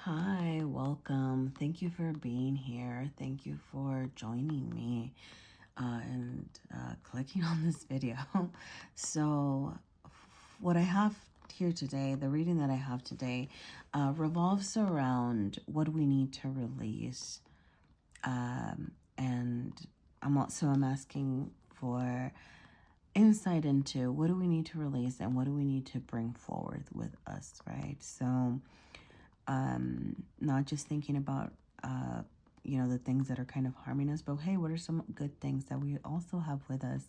Hi, welcome. Thank you for being here. Thank you for joining me and clicking on this video. So, what I have here today, the reading that I have today, revolves around what we need to release. And I'm asking for insight into what do we need to release and what do we need to bring forward with us, right? So, not just thinking about the things that are kind of harming us, but hey, what are some good things that we also have with us,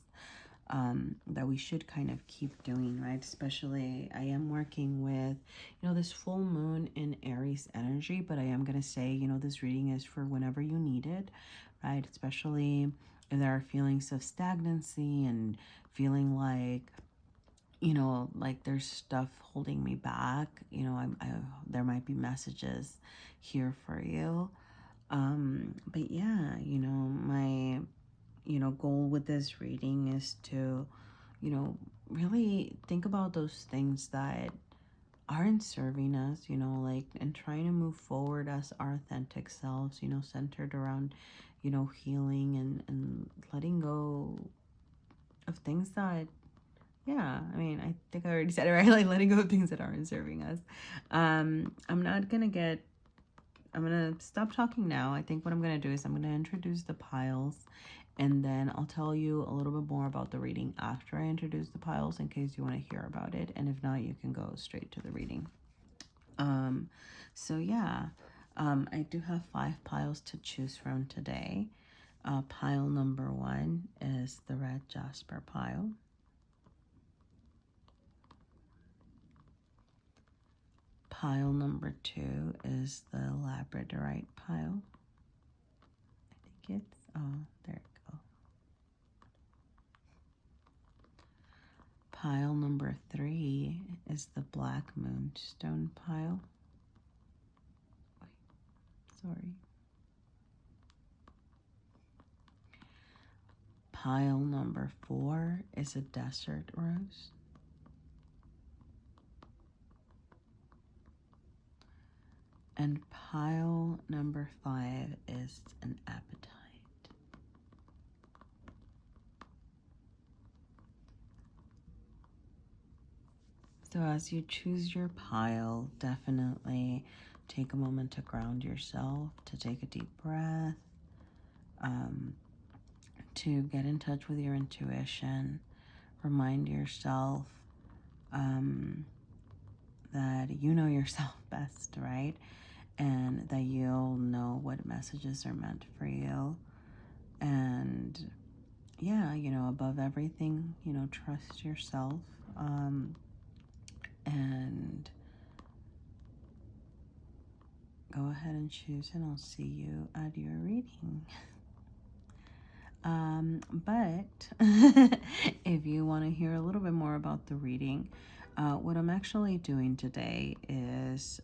that we should kind of keep doing, right? Especially I am working with this full moon in Aries energy, but I am going to say this reading is for whenever you need it, right? Especially if there are feelings of stagnancy and feeling like there's stuff holding me back. There might be messages here for you. But yeah, my, goal with this reading is to, really think about those things that aren't serving us, and trying to move forward as our authentic selves, centered around, healing and letting go of things that, yeah, I mean, I think I already said it, right? Like letting go of things that aren't serving us. I'm gonna stop talking now. I think what I'm gonna do is I'm gonna introduce the piles, and then I'll tell you a little bit more about the reading after I introduce the piles in case you want to hear about it. And if not, you can go straight to the reading. So yeah, I do have 5 piles to choose from today. Pile number 1 is the red Jasper pile. Pile number 2 is the Labradorite pile. I think it's, there we go. Pile number 3 is the black Moonstone pile. Sorry. Pile number 4 is a desert rose. And pile number 5 is an apatite. So as you choose your pile, definitely take a moment to ground yourself, to take a deep breath, to get in touch with your intuition. Remind yourself that you know yourself best, right? And that you'll know what messages are meant for you. And yeah, above everything, trust yourself. And go ahead and choose, and I'll see you at your reading. But if you want to hear a little bit more about the reading, what I'm actually doing today is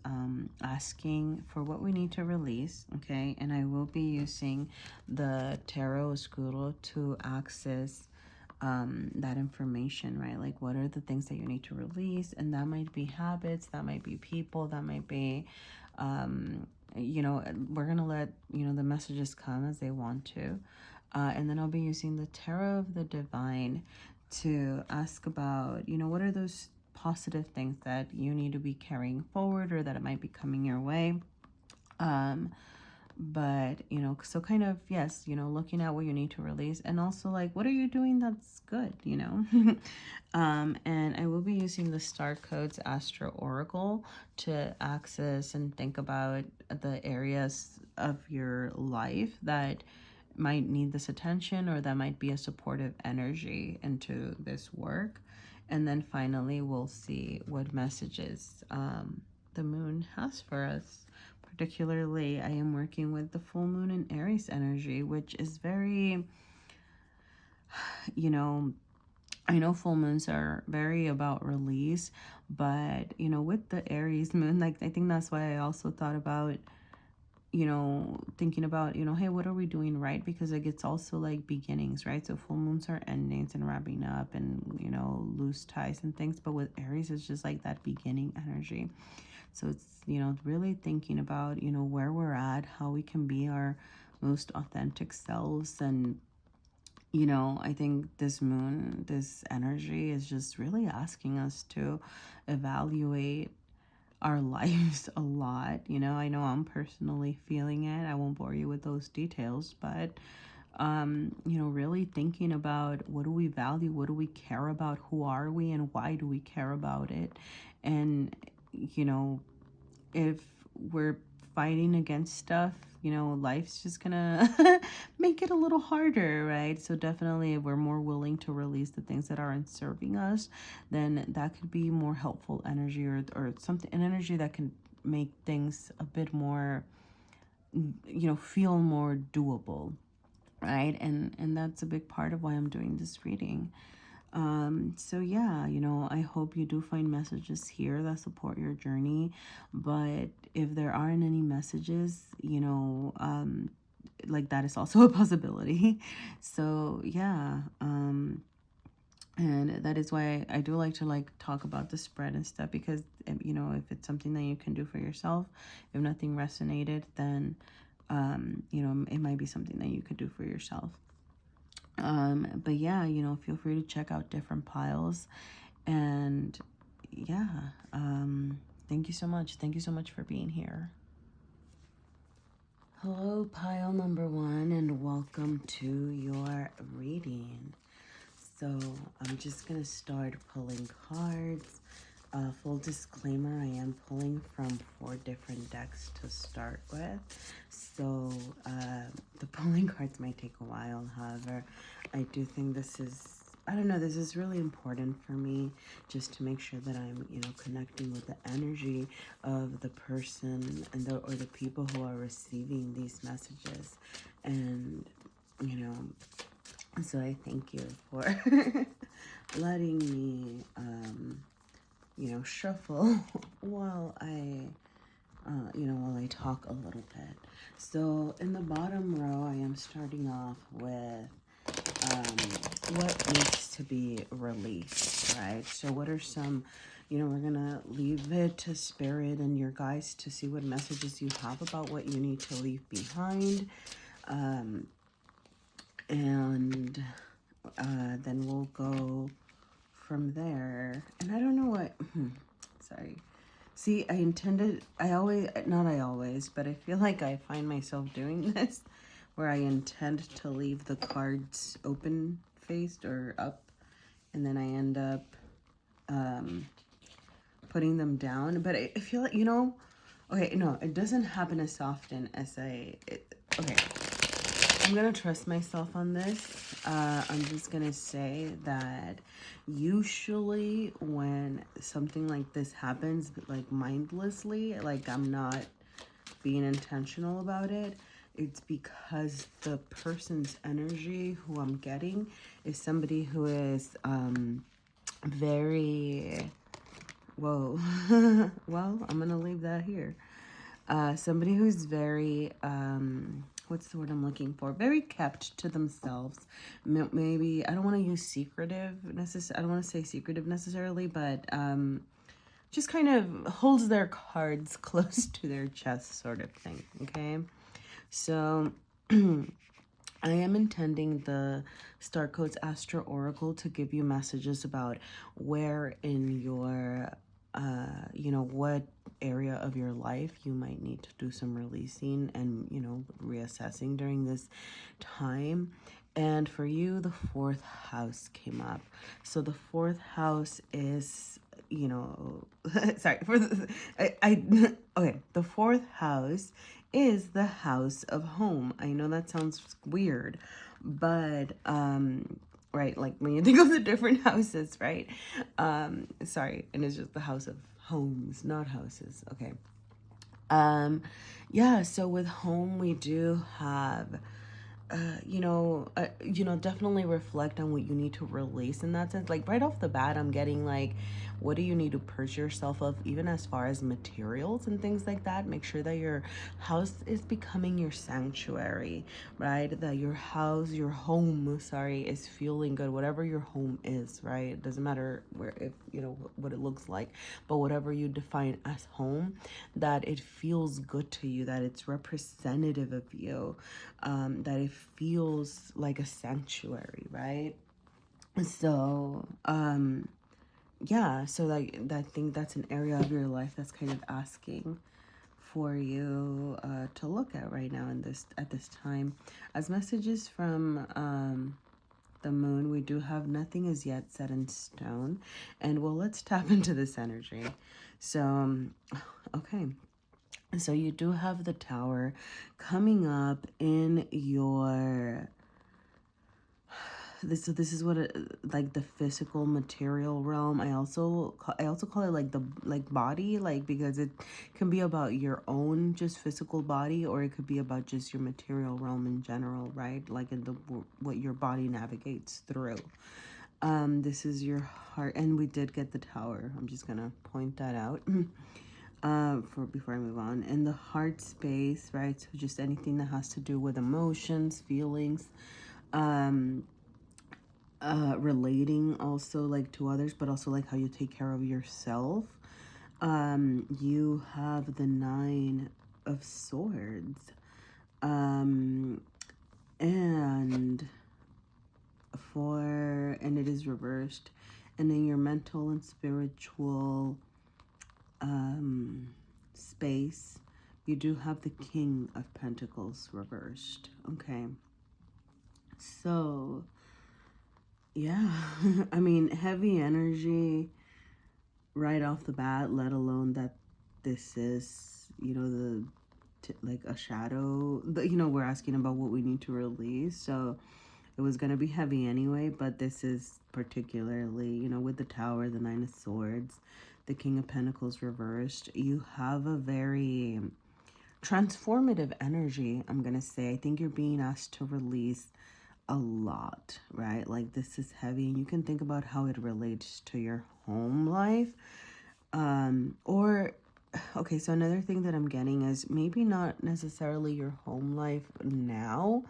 asking for what we need to release, okay? And I will be using the Tarot Oscuro to access that information, right? Like, what are the things that you need to release? And that might be habits, that might be people, that might be, we're going to let, the messages come as they want to. And then I'll be using the Tarot of the Divine to ask about, what are those positive things that you need to be carrying forward or that it might be coming your way. But, so kind of, yes, looking at what you need to release, and also like, what are you doing that's good, and I will be using the Star Codes Astro Oracle to access and think about the areas of your life that might need this attention or that might be a supportive energy into this work. And then finally, we'll see what messages the moon has for us. Particularly, I am working with the full moon in Aries energy, which is very, I know full moons are very about release, but, with the Aries moon, like, I think that's why I also thought about, thinking about, hey, what are we doing right? Because like, it's also like beginnings, right? So full moons are endings and wrapping up and, loose ties and things. But with Aries, it's just like that beginning energy. So it's, really thinking about, where we're at, how we can be our most authentic selves. And, I think this moon, this energy is just really asking us to evaluate our lives a lot. I know I'm personally feeling it. I won't bore you with those details, but really thinking about, what do we value, what do we care about, who are we, and why do we care about it. And if we're fighting against stuff, life's just gonna make it a little harder, right? So definitely, if we're more willing to release the things that aren't serving us, then that could be more helpful energy, or something, an energy that can make things a bit more, feel more doable, right? And that's a big part of why I'm doing this reading. So yeah, I hope you do find messages here that support your journey. But if there aren't any messages, like, that is also a possibility. So yeah, and that is why I do like to, like, talk about the spread and stuff, because if it's something that you can do for yourself, if nothing resonated, then it might be something that you could do for yourself. But yeah, feel free to check out different piles. And yeah, thank you so much. Thank you so much for being here. Hello, pile number 1, and welcome to your reading. So I'm just going to start pulling cards. Full disclaimer, I am pulling from 4 different decks to start with. So the pulling cards might take a while. However, I do think this is really important for me, just to make sure that I'm, connecting with the energy of the person or the people who are receiving these messages. And, so I thank you for letting me, shuffle while I talk a little bit. So in the bottom row, I am starting off with what needs to be released, right? So what are some, we're gonna leave it to spirit and your guides to see what messages you have about what you need to leave behind. And then we'll go from there. And I don't know what, sorry. See, not always, but I feel like I find myself doing this, where I intend to leave the cards open faced or up, and then I end up putting them down. But I feel like, okay, no, it doesn't happen as often as okay. I'm going to trust myself on this. I'm just going to say that usually when something like this happens, like mindlessly, like I'm not being intentional about it, it's because the person's energy who I'm getting is somebody who is very, whoa, well, I'm going to leave that here. Somebody who's very, what's the word I'm looking for? Very kept to themselves. Maybe, I don't want to use secretive, I don't want to say secretive necessarily, but just kind of holds their cards close to their chest sort of thing, okay? So I am intending the Star Codes Astro Oracle to give you messages about where in your, what area of your life you might need to do some releasing and, reassessing during this time. And for you, the 4th house came up. So the 4th house is, sorry, okay, the 4th house is the house of home. I know that sounds weird, but right, like when you think of the different houses, right? Sorry, and it's just the house of homes, not houses. Okay. Yeah, so with home we do have definitely reflect on what you need to release in that sense. Like right off the bat, I'm getting like What do you need to purge yourself of, even as far as materials and things like that? Make sure that your house is becoming your sanctuary, right? That your house, your home, sorry, is feeling good. Whatever your home is, right? It doesn't matter where, if you know what it looks like, but whatever you define as home, that it feels good to you, that it's representative of you, that it feels like a sanctuary, right? So, yeah, so like I think that's an area of your life that's kind of asking for you to look at right now in this at this time. As messages from the moon, we do have nothing is yet set in stone, and well, let's tap into this energy. So, okay. So you do have the Tower coming up in your this is what it, like the physical material realm. I also call it like the body, like, because it can be about your own just physical body, or it could be about just your material realm in general, right? Like in the what your body navigates through. This is your heart, and we did get the Tower. I'm just gonna point that out. For before I move on, in the heart space, right? So just anything that has to do with emotions, feelings, relating also like to others, but also like how you take care of yourself. You have the Nine of Swords, and it is reversed, and in your mental and spiritual space, you do have the King of Pentacles reversed. Okay, so yeah, I mean, heavy energy right off the bat, let alone that this is, you know, like a shadow. You know, we're asking about what we need to release. So it was going to be heavy anyway, but this is particularly, you know, with the Tower, the Nine of Swords, the King of Pentacles reversed. You have a very transformative energy, I'm going to say. I think you're being asked to release a lot, right? Like this is heavy, and you can think about how it relates to your home life. Or okay, so another thing that I'm getting is maybe not necessarily your home life now,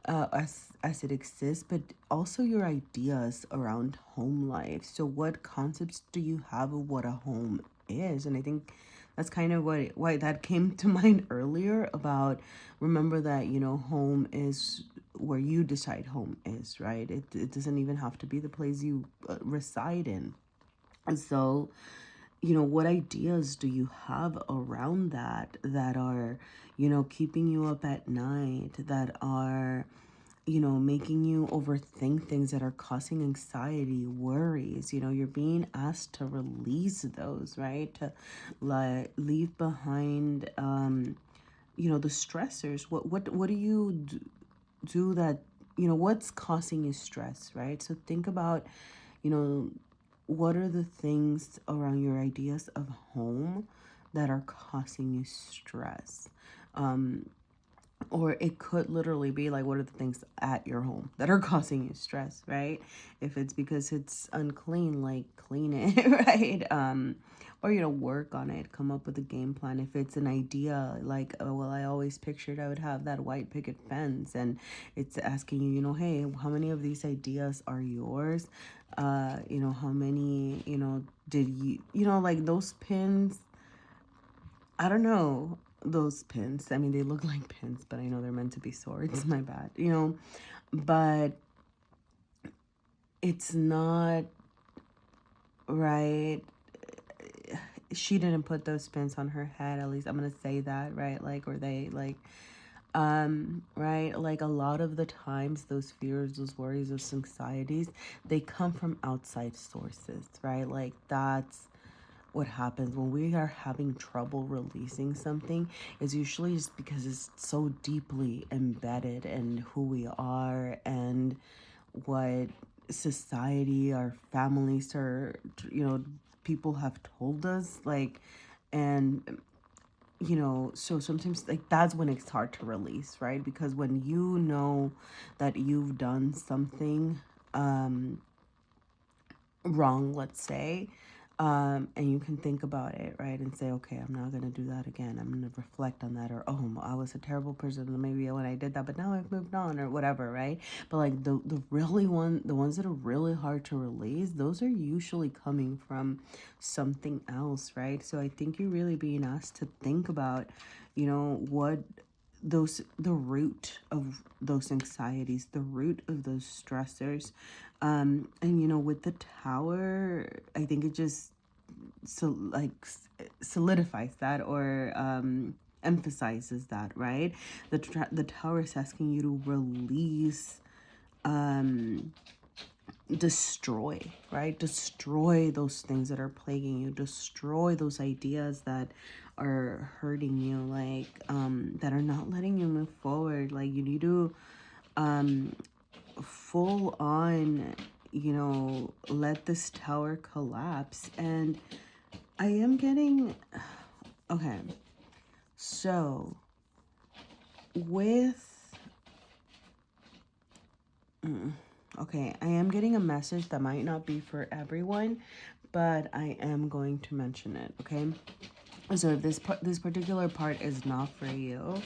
as it exists, but also your ideas around home life. So what concepts do you have of what a home is? And I think that's kind of why that came to mind earlier about, remember that, you know, home is where you decide home is, right? It doesn't even have to be the place you reside in. And so, you know, what ideas do you have around that are, you know, keeping you up at night, that are, you know, making you overthink things, that are causing anxiety, worries? You know, you're being asked to release those, right? To like leave behind, you know, the stressors. What do you do that, you know, what's causing you stress, right? So think about, you know, what are the things around your ideas of home that are causing you stress? Or it could literally be like, what are the things at your home that are causing you stress, right? If it's because it's unclean, like clean it, right? Or, you know, work on it, come up with a game plan. If it's an idea, like, oh, well, I always pictured I would have that white picket fence, and it's asking you, you know, hey, how many of these ideas are yours? You know, how many, you know, did you know, like those pins, I don't know, those pins. I mean, they look like pins, but I know they're meant to be swords. My bad, you know. But it's not right. She didn't put those pins on her head. At least I'm gonna say that, right? Like, or they like, right? Like a lot of the times, those fears, those worries, those anxieties, they come from outside sources, right? Like that's what happens when we are having trouble releasing something, is usually just because it's so deeply embedded in who we are and what society, our families, are, you know, people have told us, like, and you know, so sometimes like that's when it's hard to release, right? Because when you know that you've done something wrong, let's say, And you can think about it, right? And say, okay, I'm not going to do that again. I'm going to reflect on that. Or, oh, I was a terrible person maybe when I did that, but now I've moved on, or whatever, right? But like the ones that are really hard to release, those are usually coming from something else, right? So I think you're really being asked to think about, what the root of those anxieties, the root of those stressors. And with the tower, I think it just solidifies that, or emphasizes that, right? The tower is asking you to release, destroy, right? Destroy those things that are plaguing you, destroy those ideas that are hurting you, like that are not letting you move forward. Like you need to full on, let this tower collapse. And I am getting, okay, so with, okay, I am getting a message that might not be for everyone, but I am going to mention it, okay? So if this particular part is not for you,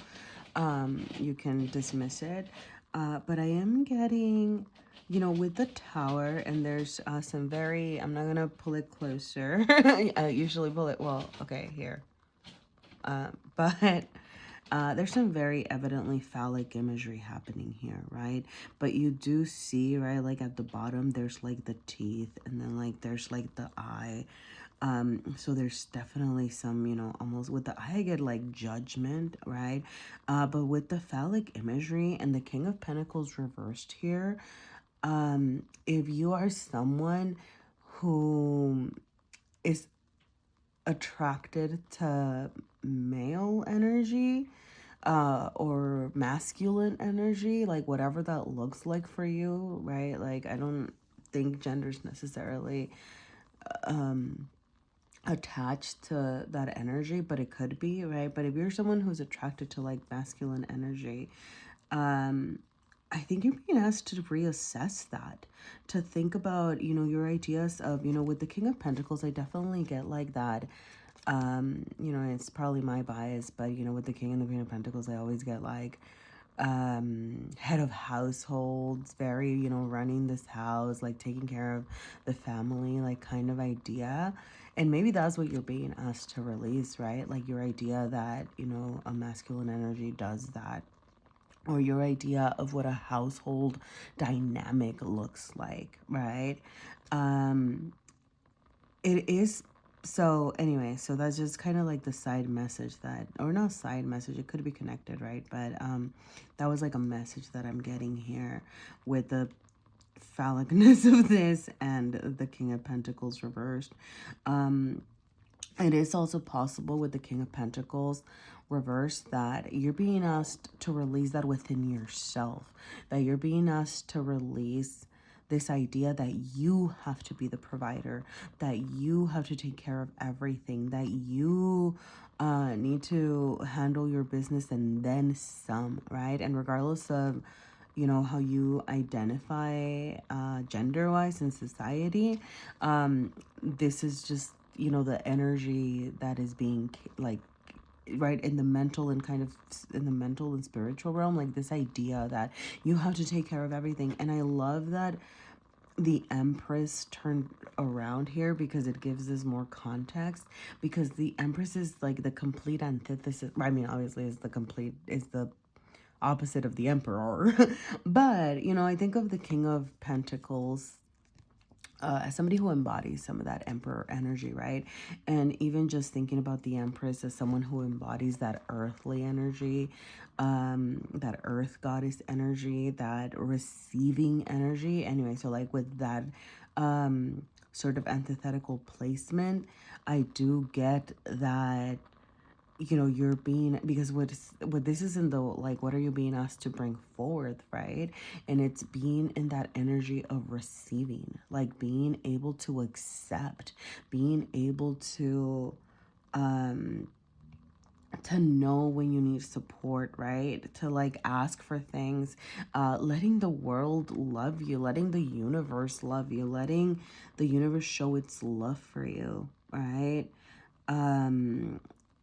you can dismiss it. But I am getting, with the tower, and there's some very, I'm not gonna pull it closer. I usually pull it, well, okay, here. But there's some very evidently phallic imagery happening here, right? But you do see, right, like at the bottom, there's like the teeth, and then like there's like the eye. So there's definitely some, almost with the eye, I get like judgment, right? But with the phallic imagery and the King of Pentacles reversed here, if you are someone who is attracted to male energy, or masculine energy, like whatever that looks like for you, right? Like I don't think gender's necessarily attached to that energy, but it could be, right? But if you're someone who's attracted to like masculine energy, I think you're being asked to reassess that, to think about, your ideas of, with the King of Pentacles, I definitely get like that. It's probably my bias, but, with the King and the Queen of Pentacles, I always get like, head of households, very, running this house, like taking care of the family, like kind of idea. And maybe that's what you're being asked to release, right? Like your idea that, a masculine energy does that, or your idea of what a household dynamic looks like, right? It is. So anyway, so that's just kind of like the side message that, or not side message, it could be connected, right? But that was like a message that I'm getting here with the phallicness of this and the King of Pentacles reversed. It is also possible with the King of Pentacles reversed that you're being asked to release that within yourself, that you're being asked to release this idea that you have to be the provider, that you have to take care of everything, that you need to handle your business and then some, right? And regardless of, how you identify gender-wise in society, this is just, the energy that is being like, right, in the mental and kind of in the mental and spiritual realm, like this idea that you have to take care of everything. And I love that the Empress turned around here, because it gives us more context, because the Empress is like the complete antithesis. I mean, obviously is the opposite of the Emperor. But I think of the King of Pentacles as somebody who embodies some of that Emperor energy, right? And even just thinking about the Empress as someone who embodies that earthly energy, that earth goddess energy, that receiving energy. Anyway, so like with that sort of antithetical placement, I do get that, you're being, because what this is in the, like, what are you being asked to bring forth, right? And it's being in that energy of receiving, like being able to accept, being able to to know when you need support, right? To like ask for things, letting the world love you, letting the universe love you, letting the universe show its love for you, right?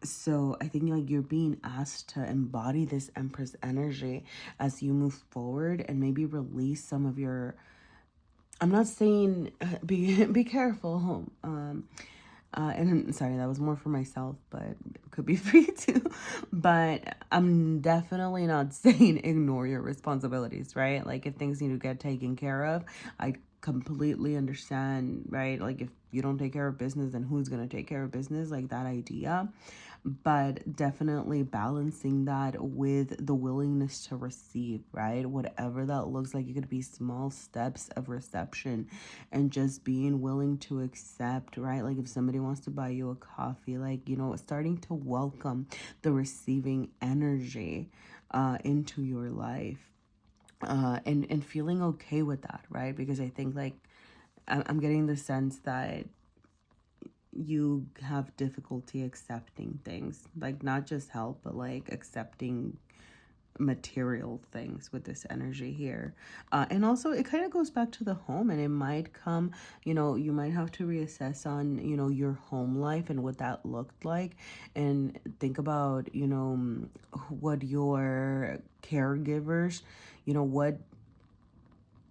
So I think like you're being asked to embody this Empress energy as you move forward, and maybe release some of your, I'm not saying be careful. And sorry, that was more for myself, but it could be for you too. But I'm definitely not saying ignore your responsibilities, right? Like if things need to get taken care of, I completely understand, right? Like if you don't take care of business, then who's going to take care of business? Like that idea. But definitely balancing that with the willingness to receive, right? Whatever that looks like, it could be small steps of reception and just being willing to accept, right? Like if somebody wants to buy you a coffee, like, you know, starting to welcome the receiving energy into your life, and feeling okay with that, right? Because I think like I'm getting the sense that you have difficulty accepting things, like not just help, but like accepting material things with this energy here. And also it kind of goes back to the home, and it might come, you know, you might have to reassess on, you know, your home life and what that looked like, and think about, you know, what your caregivers, you know, what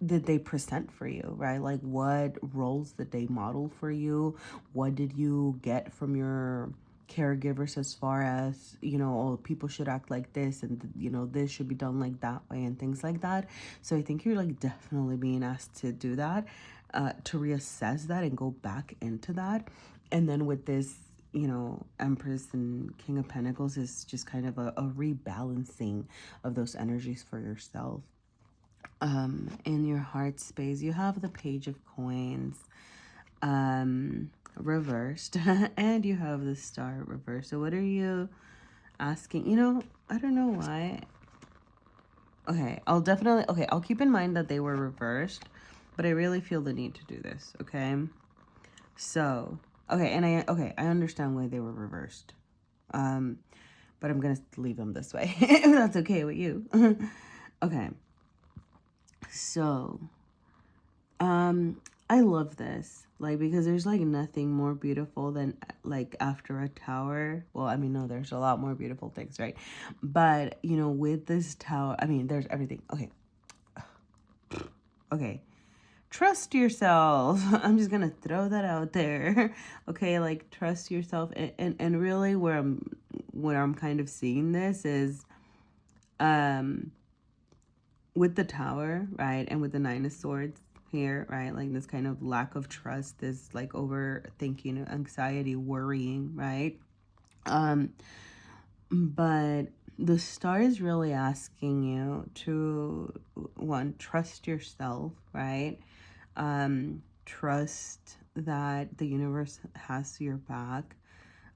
did they present for you, right? Like what roles did they model for you? What did you get from your caregivers as far as, you know, oh, people should act like this, and you know, this should be done like that way, and things like that. So I think you're like definitely being asked to do that, to reassess that and go back into that. And then with this, you know, Empress and King of Pentacles is just kind of a rebalancing of those energies for yourself. In your heart space, you have the Page of Coins reversed, and you have the Star reversed. So what are you asking? You know, I don't know why. Okay, I'll keep in mind that they were reversed, but I really feel the need to do this, okay? So, I understand why they were reversed. But I'm gonna leave them this way, if that's okay with you. Okay. So, I love this, like, because there's like nothing more beautiful than like after a tower. Well, I mean, no, there's a lot more beautiful things, right? But, you know, with this tower, I mean, there's everything. Okay. Okay. Trust yourself. I'm just gonna throw that out there. Okay, like trust yourself, and really where I'm kind of seeing this is with the tower, right? And with the Nine of Swords here, right? Like this kind of lack of trust, this like overthinking, anxiety, worrying, right? But the star is really asking you to, one, trust yourself, right? Trust that the universe has your back.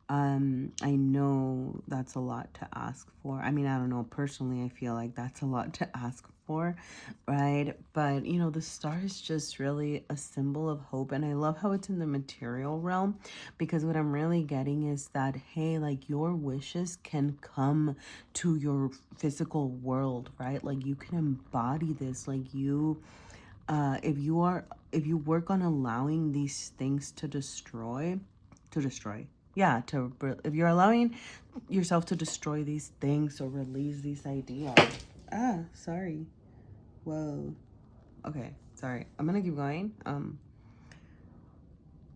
I know that's a lot to ask for. I mean, I don't know. Personally, I feel like that's a lot to ask for, right? But, you know, the star is just really a symbol of hope. And I love how it's in the material realm, because what I'm really getting is that, hey, like your wishes can come to your physical world, right? Like you can embody this. Like you, if you work on allowing these things to destroy, yeah, if you're allowing yourself to destroy these things or release these ideas. Sorry. Whoa. Okay, sorry. I'm gonna keep going.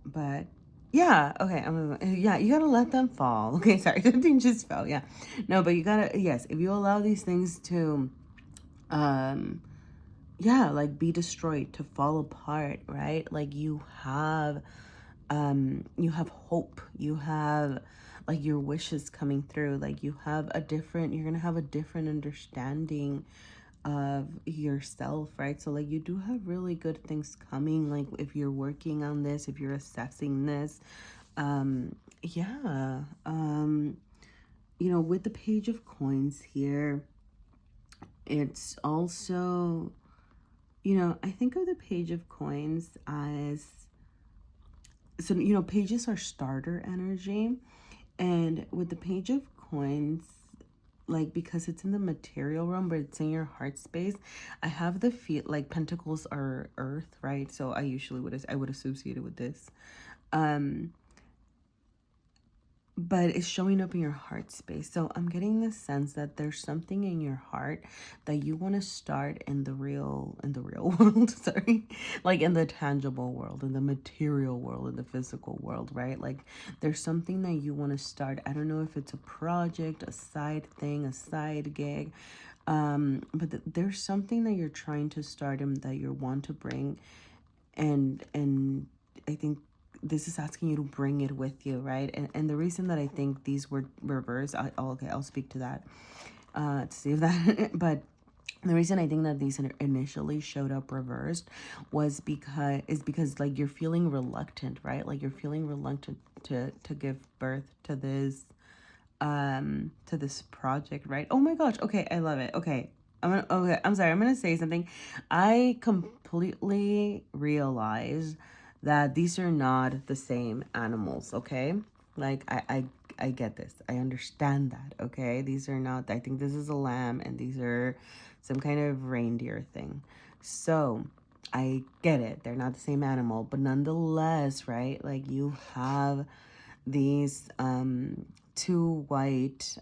But yeah, okay. Yeah, you gotta let them fall. Okay, sorry, something just fell. Yeah, no, but you gotta, yes. If you allow these things to, yeah, like be destroyed, to fall apart, right? Like you have hope, you have like your wishes coming through, like you're gonna have a different understanding of yourself, right? So like you do have really good things coming, like if you're working on this, if you're assessing this. Yeah, you know, with the Page of Coins here, it's also, you know, I think of the Page of Coins as, so, you know, pages are starter energy, And with the Page of Coins, like, because it's in the material realm, but it's in your heart space, I have the feel like pentacles are earth, right? So I would associate it with this. But it's showing up in your heart space. So I'm getting the sense that there's something in your heart that you want to start in the real world, sorry, like in the tangible world, in the material world, in the physical world, right? Like there's something that you want to start. I don't know if it's a project, a side thing, a side gig, but there's something that you're trying to start and that you want to bring, and I think this is asking you to bring it with you, right? And the reason that I think these were reversed, okay, I'll speak to that to save that. But the reason I think that these initially showed up reversed because like you're feeling reluctant, right? Like you're feeling reluctant to give birth to this project, right? Oh my gosh. Okay, I love it. Okay. I'm sorry. I'm gonna say something. I completely realize that these are not the same animals, okay? Like I get this. I understand that, okay? These are not, I think this is a lamb and these are some kind of reindeer thing. So, I get it. They're not the same animal, but nonetheless, right? Like you have these two white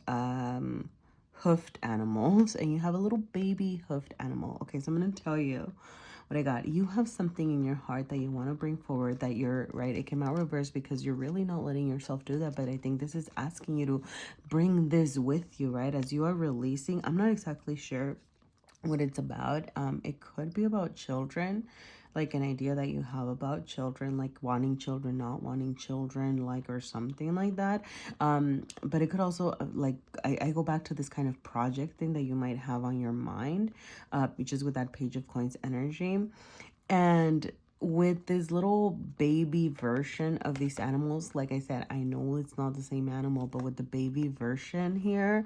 hoofed animals, and you have a little baby hoofed animal. Okay, so I'm gonna tell you what I got. You have something in your heart that you want to bring forward, that you're right. It came out reversed because you're really not letting yourself do that. But I think this is asking you to bring this with you, right? As you are releasing, I'm not exactly sure what it's about. It could be about children, like an idea that you have about children, like wanting children, not wanting children, like, or something like that. But it could also like I go back to this kind of project thing that you might have on your mind, which is with that Page of Coins energy. And with this little baby version of these animals, like I said, I know it's not the same animal, but with the baby version here,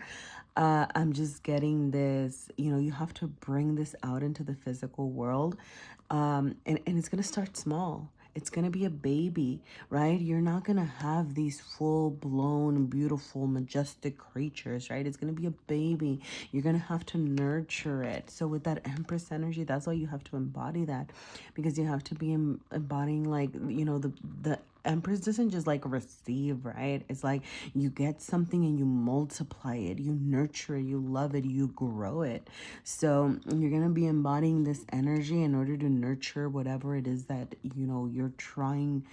I'm just getting this, you have to bring this out into the physical world. And it's going to start small. It's going to be a baby, right? You're not going to have these full blown, beautiful, majestic creatures, right? It's going to be a baby. You're going to have to nurture it. So with that Empress energy, that's why you have to embody that, because you have to be embodying, like, the Empress doesn't just like receive, right? It's like you get something and you multiply it, you nurture it, you love it, you grow it. So you're going to be embodying this energy in order to nurture whatever it is that, you're trying,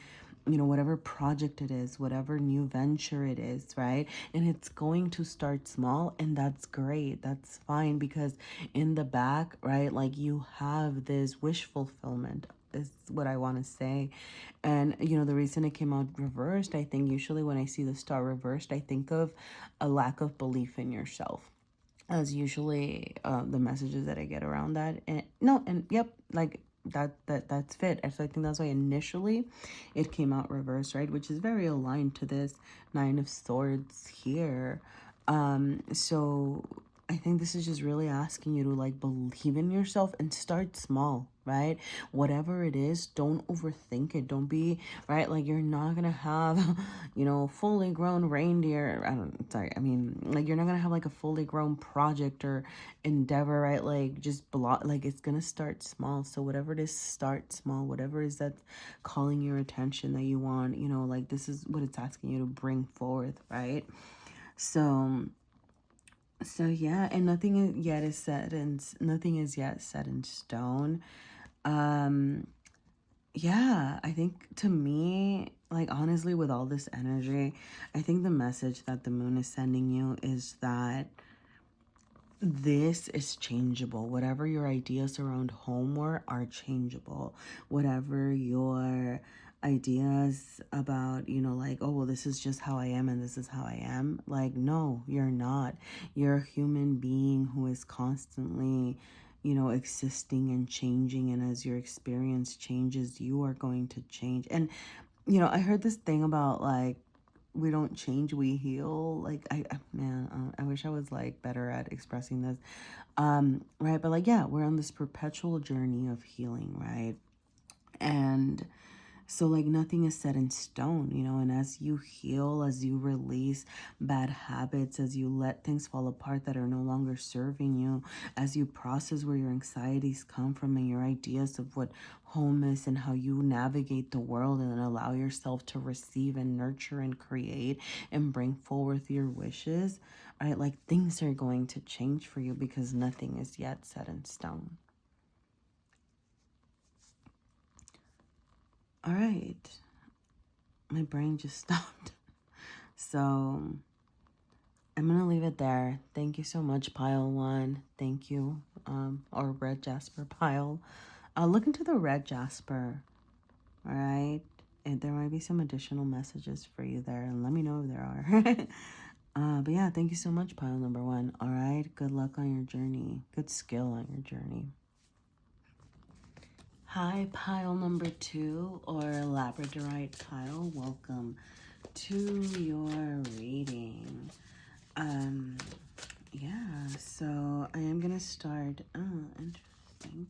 whatever project it is, whatever new venture it is, right? And it's going to start small, and that's great. That's fine, because in the back, right, like you have this wish fulfillment, is what I want to say. And the reason it came out reversed, I think usually when I see the star reversed, I think of a lack of belief in yourself, as usually the messages that I get around that. And no, and yep, like that's fit. So I think that's why initially it came out reverse, right? Which is very aligned to this Nine of Swords here. So I think this is just really asking you to like believe in yourself and start small, right? Whatever it is, don't overthink it. Don't be, right? Like you're not gonna have, fully grown reindeer. I mean, like you're not gonna have like a fully grown project or endeavor, right? Like just like it's gonna start small. So whatever it is, start small. Whatever it is that's calling your attention that you want, like this is what it's asking you to bring forth, right? So yeah, and nothing is yet set in stone. Um yeah, I think to me, like honestly, with all this energy, I think the message that the moon is sending you is that this is changeable. Whatever your ideas around home were are changeable. Whatever your ideas about, like, oh, well, this is just how I am and this is how I am. Like, no, you're not. You're a human being who is constantly, existing and changing. And as your experience changes, you are going to change. And, I heard this thing about like, we don't change, we heal. Like man, I wish I was like better at expressing this. Right, but like, yeah, we're on this perpetual journey of healing, right? And So like nothing is set in stone, you know, and as you heal, as you release bad habits, as you let things fall apart that are no longer serving you, as you process where your anxieties come from and your ideas of what home is and how you navigate the world, and then allow yourself to receive and nurture and create and bring forth your wishes, right? Like things are going to change for you because nothing is yet set in stone. All right. My brain just stopped. So I'm going to leave it there. Thank you so much, Pile 1. Thank you. Or Red Jasper Pile. Look into the Red Jasper. All right. And there might be some additional messages for you there. And let me know if there are. But yeah, thank you so much, Pile number 1. All right. Good luck on your journey. Good skill on your journey. Hi, Pile number 2, or Labradorite Pile. Welcome to your reading. Yeah, so I am gonna start. Oh, interesting.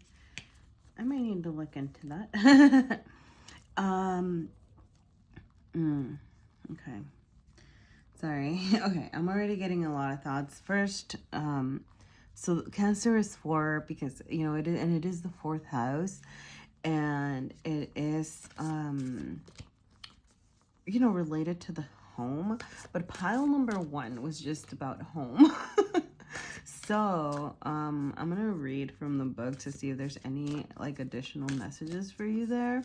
I might need to look into that. Okay. Sorry. Okay, I'm already getting a lot of thoughts. First, so Cancer is 4 because, you know, it is, and it is the 4th house, and it is, you know, related to the home, but pile number 1 was just about home. So, I'm gonna read from the book to see if there's any, like, additional messages for you there.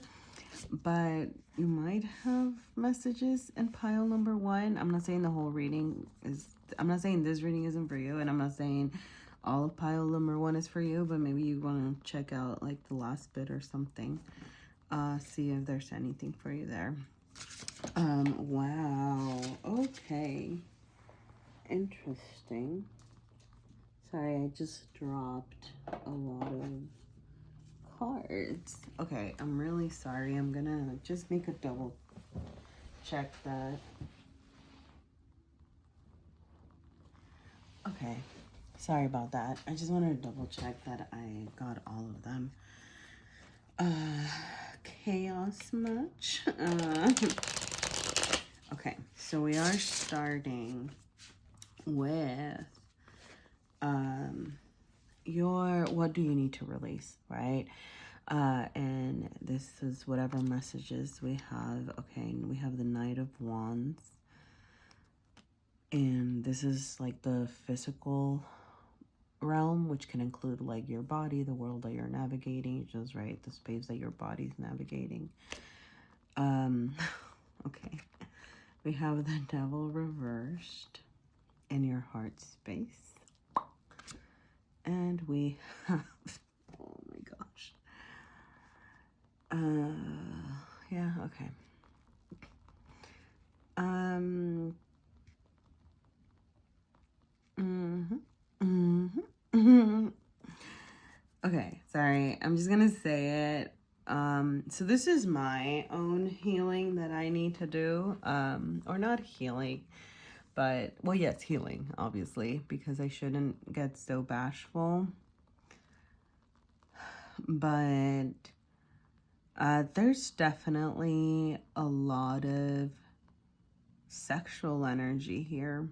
But you might have messages in pile number 1. I'm not saying the whole reading is, I'm not saying this reading isn't for you, and I'm not saying all of pile number 1 is for you, but maybe you want to check out like the last bit or something. See if there's anything for you there. Wow. Okay. Interesting. Sorry, I just dropped a lot of cards. Okay, I'm really sorry. I'm gonna just make a double check that. Okay, sorry about that. I just wanted to double check that I got all of them. Chaos much? Okay, so we are starting with what do you need to release, right? And this is whatever messages we have. Okay, we have the Knight of Wands, and this is like the physical realm, which can include like your body, the world that you're navigating, just right, the space that your body's navigating. Okay, we have the Devil reversed in your heart space, and we have, oh my gosh, yeah, okay, okay, sorry, I'm just gonna say it. So this is my own healing that I need to do, or not healing, but, well, yes, healing, obviously, because I shouldn't get so bashful. But there's definitely a lot of sexual energy here.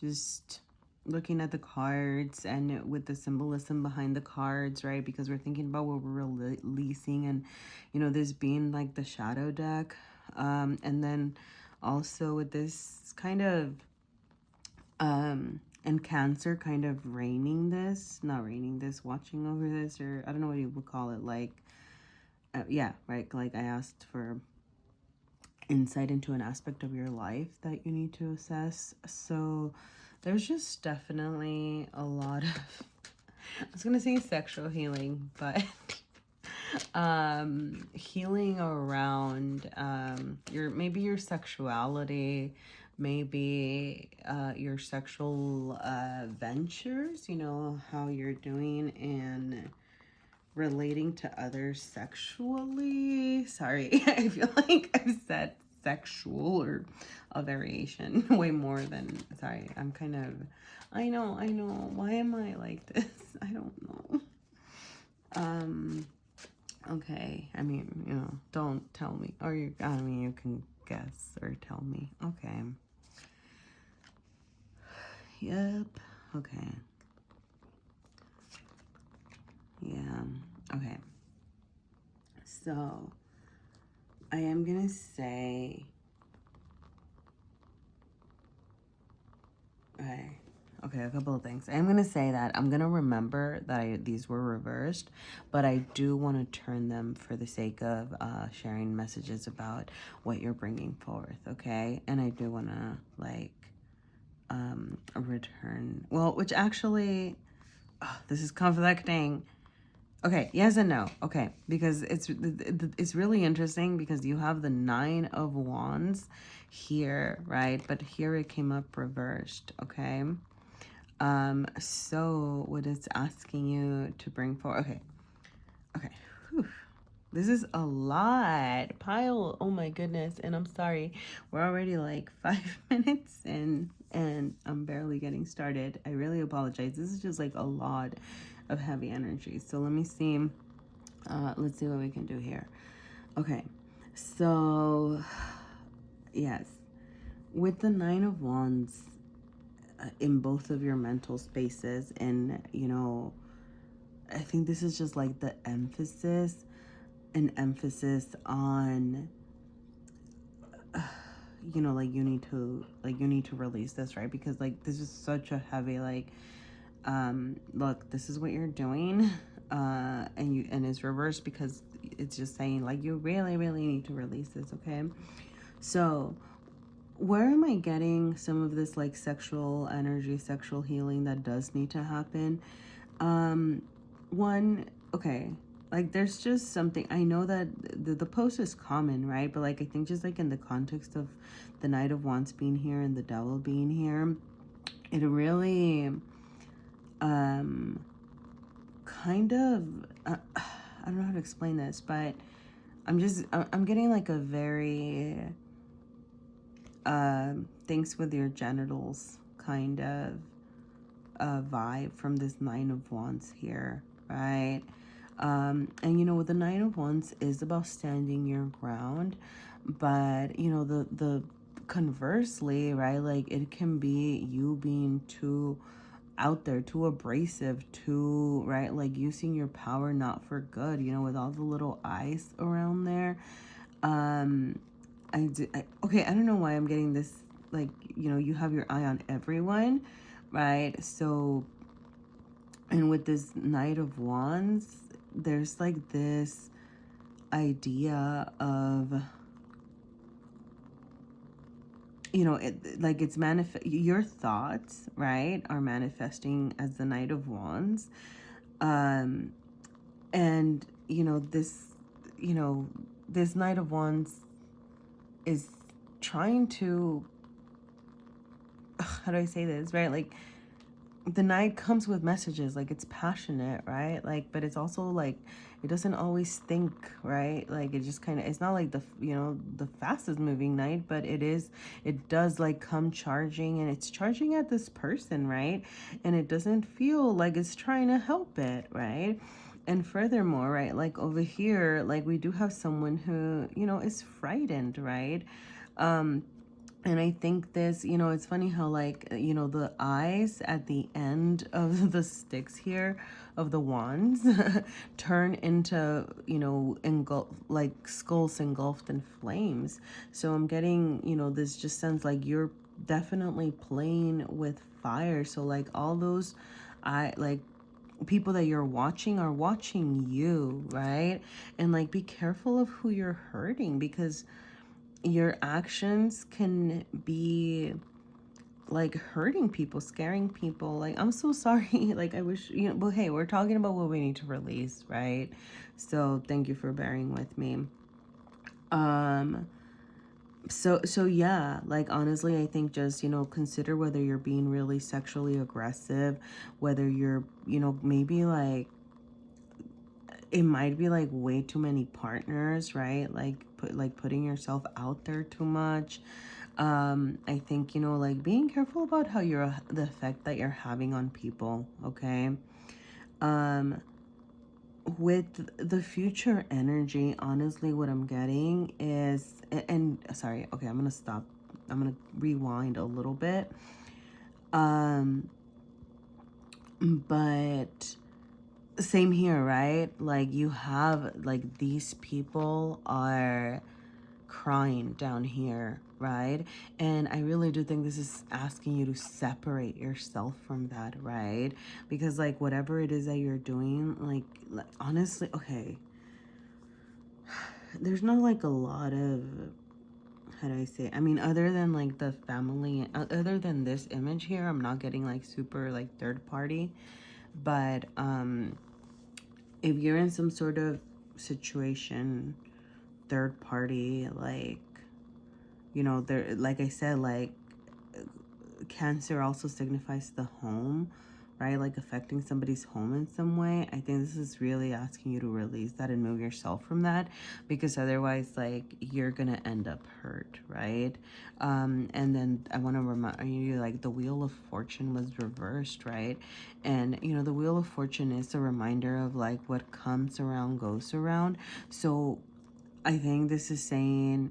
Just looking at the cards and with the symbolism behind the cards, right? Because we're thinking about what we're releasing, and, you know, this being like the shadow deck. And then also with this kind of, and Cancer kind of watching over this, or I don't know what you would call it, like, yeah, right, like I asked for insight into an aspect of your life that you need to assess. So there's just definitely a lot of, I was gonna say sexual healing, but healing around maybe your sexuality, maybe your sexual ventures, you know, how you're doing and relating to others sexually. Sorry, I feel like I've said sexual or a variation way more than, sorry, I'm kind of, I know, why am I like this? I don't know. Okay, I mean, don't tell me, or I mean, you can guess or tell me. Okay. Yep. Okay. Yeah. Okay. So, I am gonna say, okay. Okay, a couple of things. I'm going to say that I'm going to remember that these were reversed, but I do want to turn them for the sake of sharing messages about what you're bringing forth, okay? And I do want to, like, return, well, which actually, this is conflicting. Okay, yes and no. Okay, because it's really interesting because you have the 9 of Wands here, right? But here it came up reversed, okay? So what it's asking you to bring forward. Okay. Whew. This is a lot. Pile, oh my goodness. And I'm sorry, we're already like 5 minutes in and I'm barely getting started. I really apologize. This is just like a lot of heavy energy. So let me see. Let's see what we can do here. Okay. So, yes. With the 9 of Wands, in both of your mental spaces, and I think this is just like the emphasis, an emphasis on like you need to release this, right? Because like this is such a heavy, like, look, this is what you're doing, and it's reversed because it's just saying like you really really need to release this, okay? So where am I getting some of this like sexual energy, sexual healing that does need to happen? One, okay, like there's just something, I know that the post is common, right? But like I think just like in the context of the Knight of Wands being here and the Devil being here, it really kind of I don't know how to explain this, but I'm getting like a very thanks with your genitals kind of vibe from this 9 of Wands here, right? And with the 9 of Wands is about standing your ground, but the conversely, right? Like it can be you being too out there, too abrasive, too, right? Like using your power not for good, with all the little eyes around there. Okay, I don't know why I'm getting this, like, you have your eye on everyone, right? So, and with this Knight of Wands, there's like this idea of, like it's your thoughts, right, are manifesting as the Knight of Wands. And, this Knight of Wands is trying to, how do I say this, right? Like the Knight comes with messages, like it's passionate, right? Like, but it's also like it doesn't always think, right? Like it just kind of, it's not like the fastest moving Knight, but it does like come charging, and it's charging at this person, right? And it doesn't feel like it's trying to help it, right? And furthermore, right, like over here, like we do have someone who is frightened, right? And I think this, it's funny how like, the eyes at the end of the sticks here of the wands turn into, like skulls engulfed in flames. So I'm getting, this just sounds like you're definitely playing with fire. So like all those, like people that you're watching are watching you, right? And like be careful of who you're hurting, because your actions can be like hurting people, scaring people. Like, I'm so sorry. Like, I wish, but hey, we're talking about what we need to release, right? So thank you for bearing with me. So yeah, like honestly, I think just, consider whether you're being really sexually aggressive, whether you're, maybe like it might be like way too many partners, right? Like putting yourself out there too much. I think, like being careful about how the effect that you're having on people, okay? with the future energy, honestly, what I'm getting is, and sorry, okay, I'm gonna stop. I'm gonna rewind a little bit. But same here, right? Like you have, like, these people are crying down here, right? And I really do think this is asking you to separate yourself from that, right? Because like whatever it is that you're doing, like honestly, okay, there's not like a lot of, how do I say, I mean, other than like the family, other than this image here, I'm not getting like super like third party. But if you're in some sort of situation, third party, like, there, like I said, like Cancer also signifies the home, right? Like affecting somebody's home in some way. I think this is really asking you to release that and move yourself from that, because otherwise, like, you're gonna end up hurt, right? And then I want to remind you, like, the Wheel of Fortune was reversed, right? And the Wheel of Fortune is a reminder of like what comes around goes around. So I think this is saying,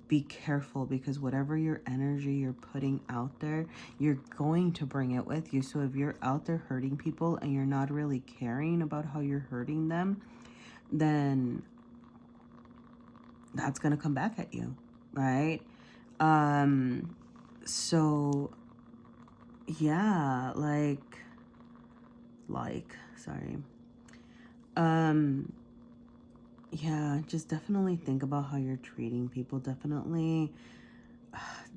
be careful, because whatever your energy you're putting out there, you're going to bring it with you. So if you're out there hurting people and you're not really caring about how you're hurting them, then that's going to come back at you, right? So yeah, sorry. Yeah, just definitely think about how you're treating people. Definitely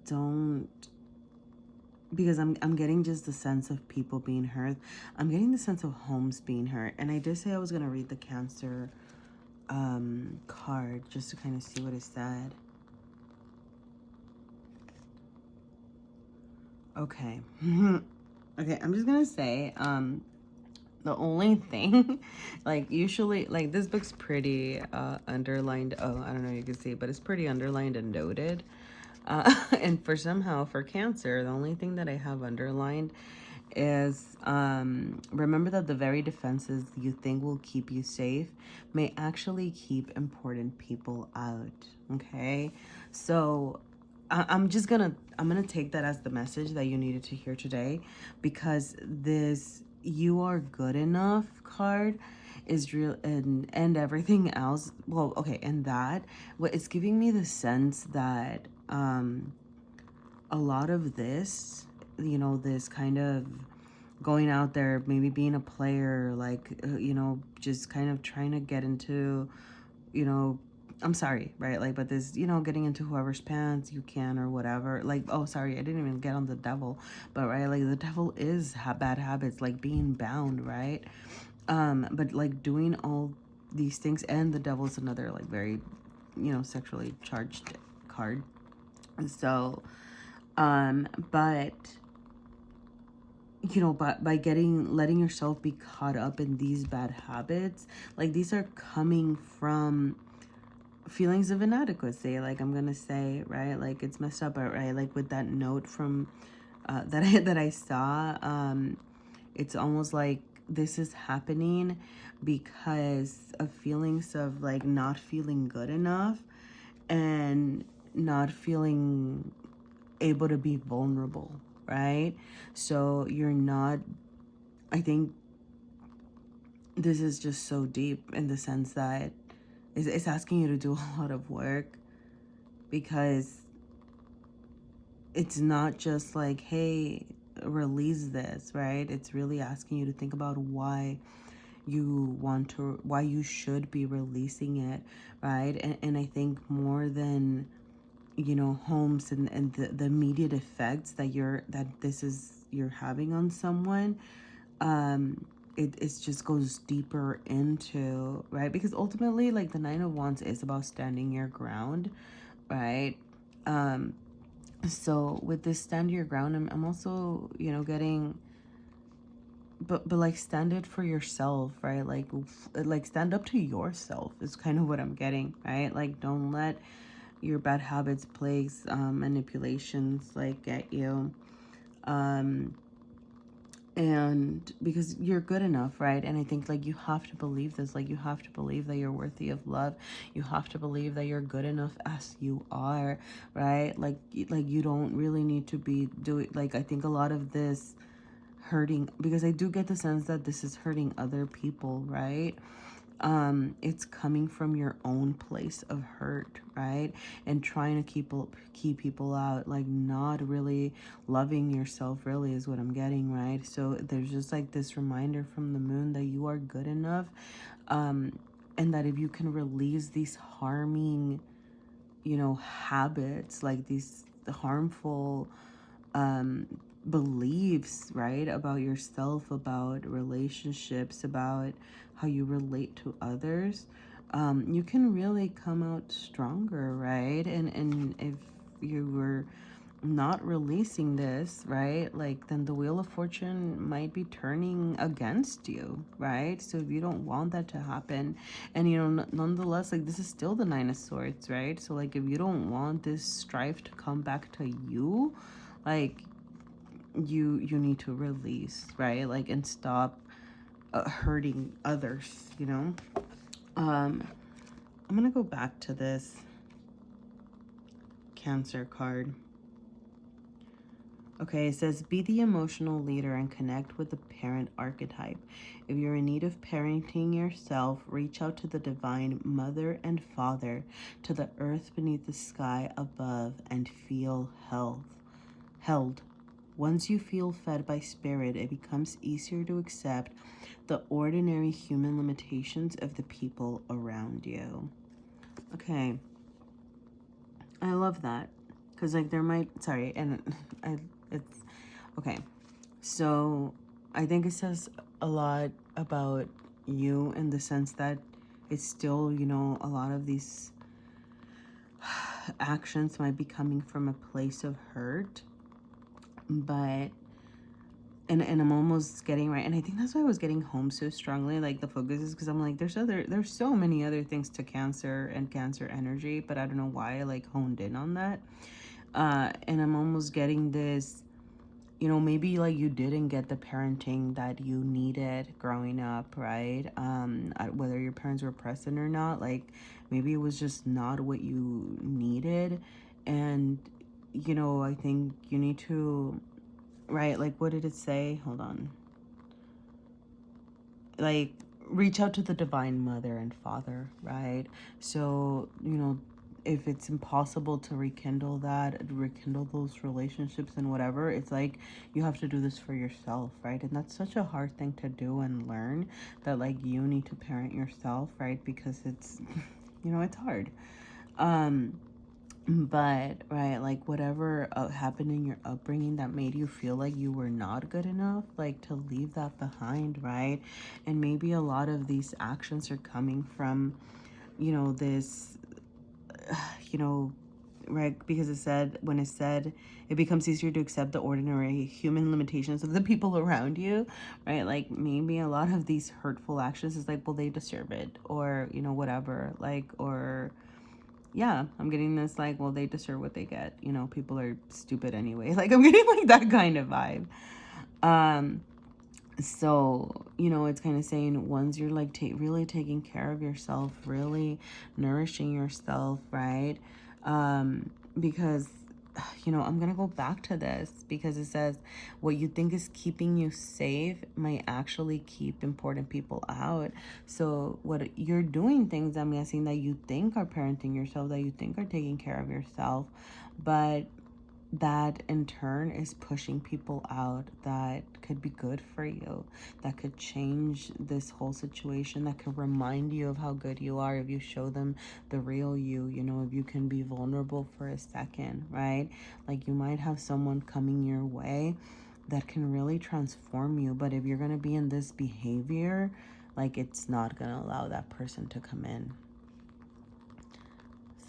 don't, because I'm getting just the sense of people being hurt. I'm getting the sense of homes being hurt. And I did say I was gonna read the Cancer card just to kind of see what it said. Okay. Okay, I'm just gonna say, the only thing, like, usually, like, this book's pretty underlined. Oh, I don't know if you can see, but it's pretty underlined and noted. And for Cancer, the only thing that I have underlined is, remember that the very defenses you think will keep you safe may actually keep important people out. Okay, so I'm gonna take that as the message that you needed to hear today, because this "you are good enough" card is real, and everything else, well, okay, and that, what it's giving me the sense that a lot of this, this kind of going out there, maybe being a player, like, just kind of trying to get into, you know, I'm sorry, right? Like, but this, getting into whoever's pants you can or whatever. Like, oh, sorry, I didn't even get on the devil, but right, like the devil is bad habits, like being bound, right? But like doing all these things, and the devil's another like very, sexually charged card. So, but but by letting yourself be caught up in these bad habits, like these are coming from feelings of inadequacy, like I'm gonna say, right? Like it's messed up, but right, like with that note from that I saw, it's almost like this is happening because of feelings of like not feeling good enough and not feeling able to be vulnerable, right? So you're not, I think this is just so deep in the sense that it's asking you to do a lot of work, because it's not just like, hey, release this, right? It's really asking you to think about why you should be releasing it, right? And I think more than, homes and the immediate effects that you're having on someone, it just goes deeper into, right? Because ultimately, like, the Nine of Wands is about standing your ground, right? So with this stand your ground, I'm also, getting, but like, stand it for yourself, right? Like stand up to yourself is kind of what I'm getting, right? Like, don't let your bad habits, plagues, manipulations, like, get you. And because you're good enough, right? And I think like you have to believe this, like you have to believe that you're worthy of love. You have to believe that you're good enough as you are, right? Like you don't really need to be doing, like, I think a lot of this hurting, because I do get the sense that this is hurting other people, right? It's coming from your own place of hurt, right? And trying to keep people out, like not really loving yourself, really, is what I'm getting, right? So there's just like this reminder from the moon that you are good enough, and that if you can release these harming, habits, like these harmful beliefs, right, about yourself, about relationships, about how you relate to others, you can really come out stronger, right? And if you were not releasing this, right, like then the wheel of fortune might be turning against you, right? So if you don't want that to happen, and nonetheless, like this is still the Nine of Swords, right? So like if you don't want this strife to come back to you, like you need to release, right? Like, and stop hurting others, I'm gonna go back to this Cancer card. Okay, it says, be the emotional leader and connect with the parent archetype. If you're in need of parenting yourself, reach out to the divine mother and father, to the earth beneath the sky above, and feel held. Once you feel fed by spirit, it becomes easier to accept the ordinary human limitations of the people around you. Okay. I love that. Because, like, it's, okay. So, I think it says a lot about you in the sense that it's still, a lot of these actions might be coming from a place of hurt. But and I'm almost getting right, and I think that's why I was getting home so strongly, like the focus is because I'm like, there's so many other things to Cancer and Cancer energy, but I don't know why I like honed in on that. And I'm almost getting this, maybe like you didn't get the parenting that you needed growing up, right? Whether your parents were present or not, like maybe it was just not what you needed. And I think you need to, right, like what did it say? Hold on. Like, reach out to the divine mother and father, right? So, if it's impossible to rekindle those relationships and whatever, it's like you have to do this for yourself, right? And that's such a hard thing to do and learn, that like you need to parent yourself, right? Because it's it's hard. But right, like whatever happened in your upbringing that made you feel like you were not good enough, like to leave that behind, right? And maybe a lot of these actions are coming from this right, because when it said it becomes easier to accept the ordinary human limitations of the people around you, right? Like maybe a lot of these hurtful actions is like, well, they deserve it, or whatever, like, or yeah, I'm getting this like, well, they deserve what they get. People are stupid anyway. Like, I'm getting like that kind of vibe. So, it's kind of saying once you're like really taking care of yourself, really nourishing yourself, right? Because I'm going to go back to this because it says what you think is keeping you safe might actually keep important people out. So what you're doing, things I'm guessing that you think are parenting yourself, that you think are taking care of yourself, but that in turn is pushing people out that could be good for you, that could change this whole situation, that could remind you of how good you are if you show them the real you, if you can be vulnerable for a second, right? Like you might have someone coming your way that can really transform you, but if you're going to be in this behavior, like it's not going to allow that person to come in.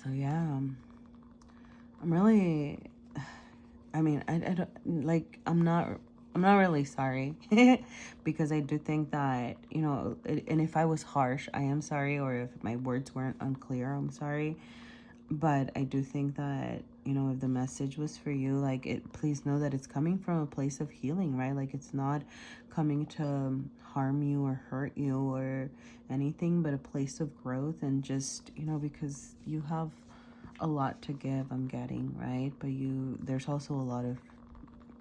So yeah, I'm really, I mean, I don't, like, I'm not really sorry because I do think that, and if I was harsh, I am sorry, or if my words weren't unclear, I'm sorry. But I do think that, you know, if the message was for you, like, please know that it's coming from a place of healing, right? Like, it's not coming to harm you or hurt you or anything, but a place of growth. And just, you know, because you have a lot to give, I'm getting, right? But there's also a lot of,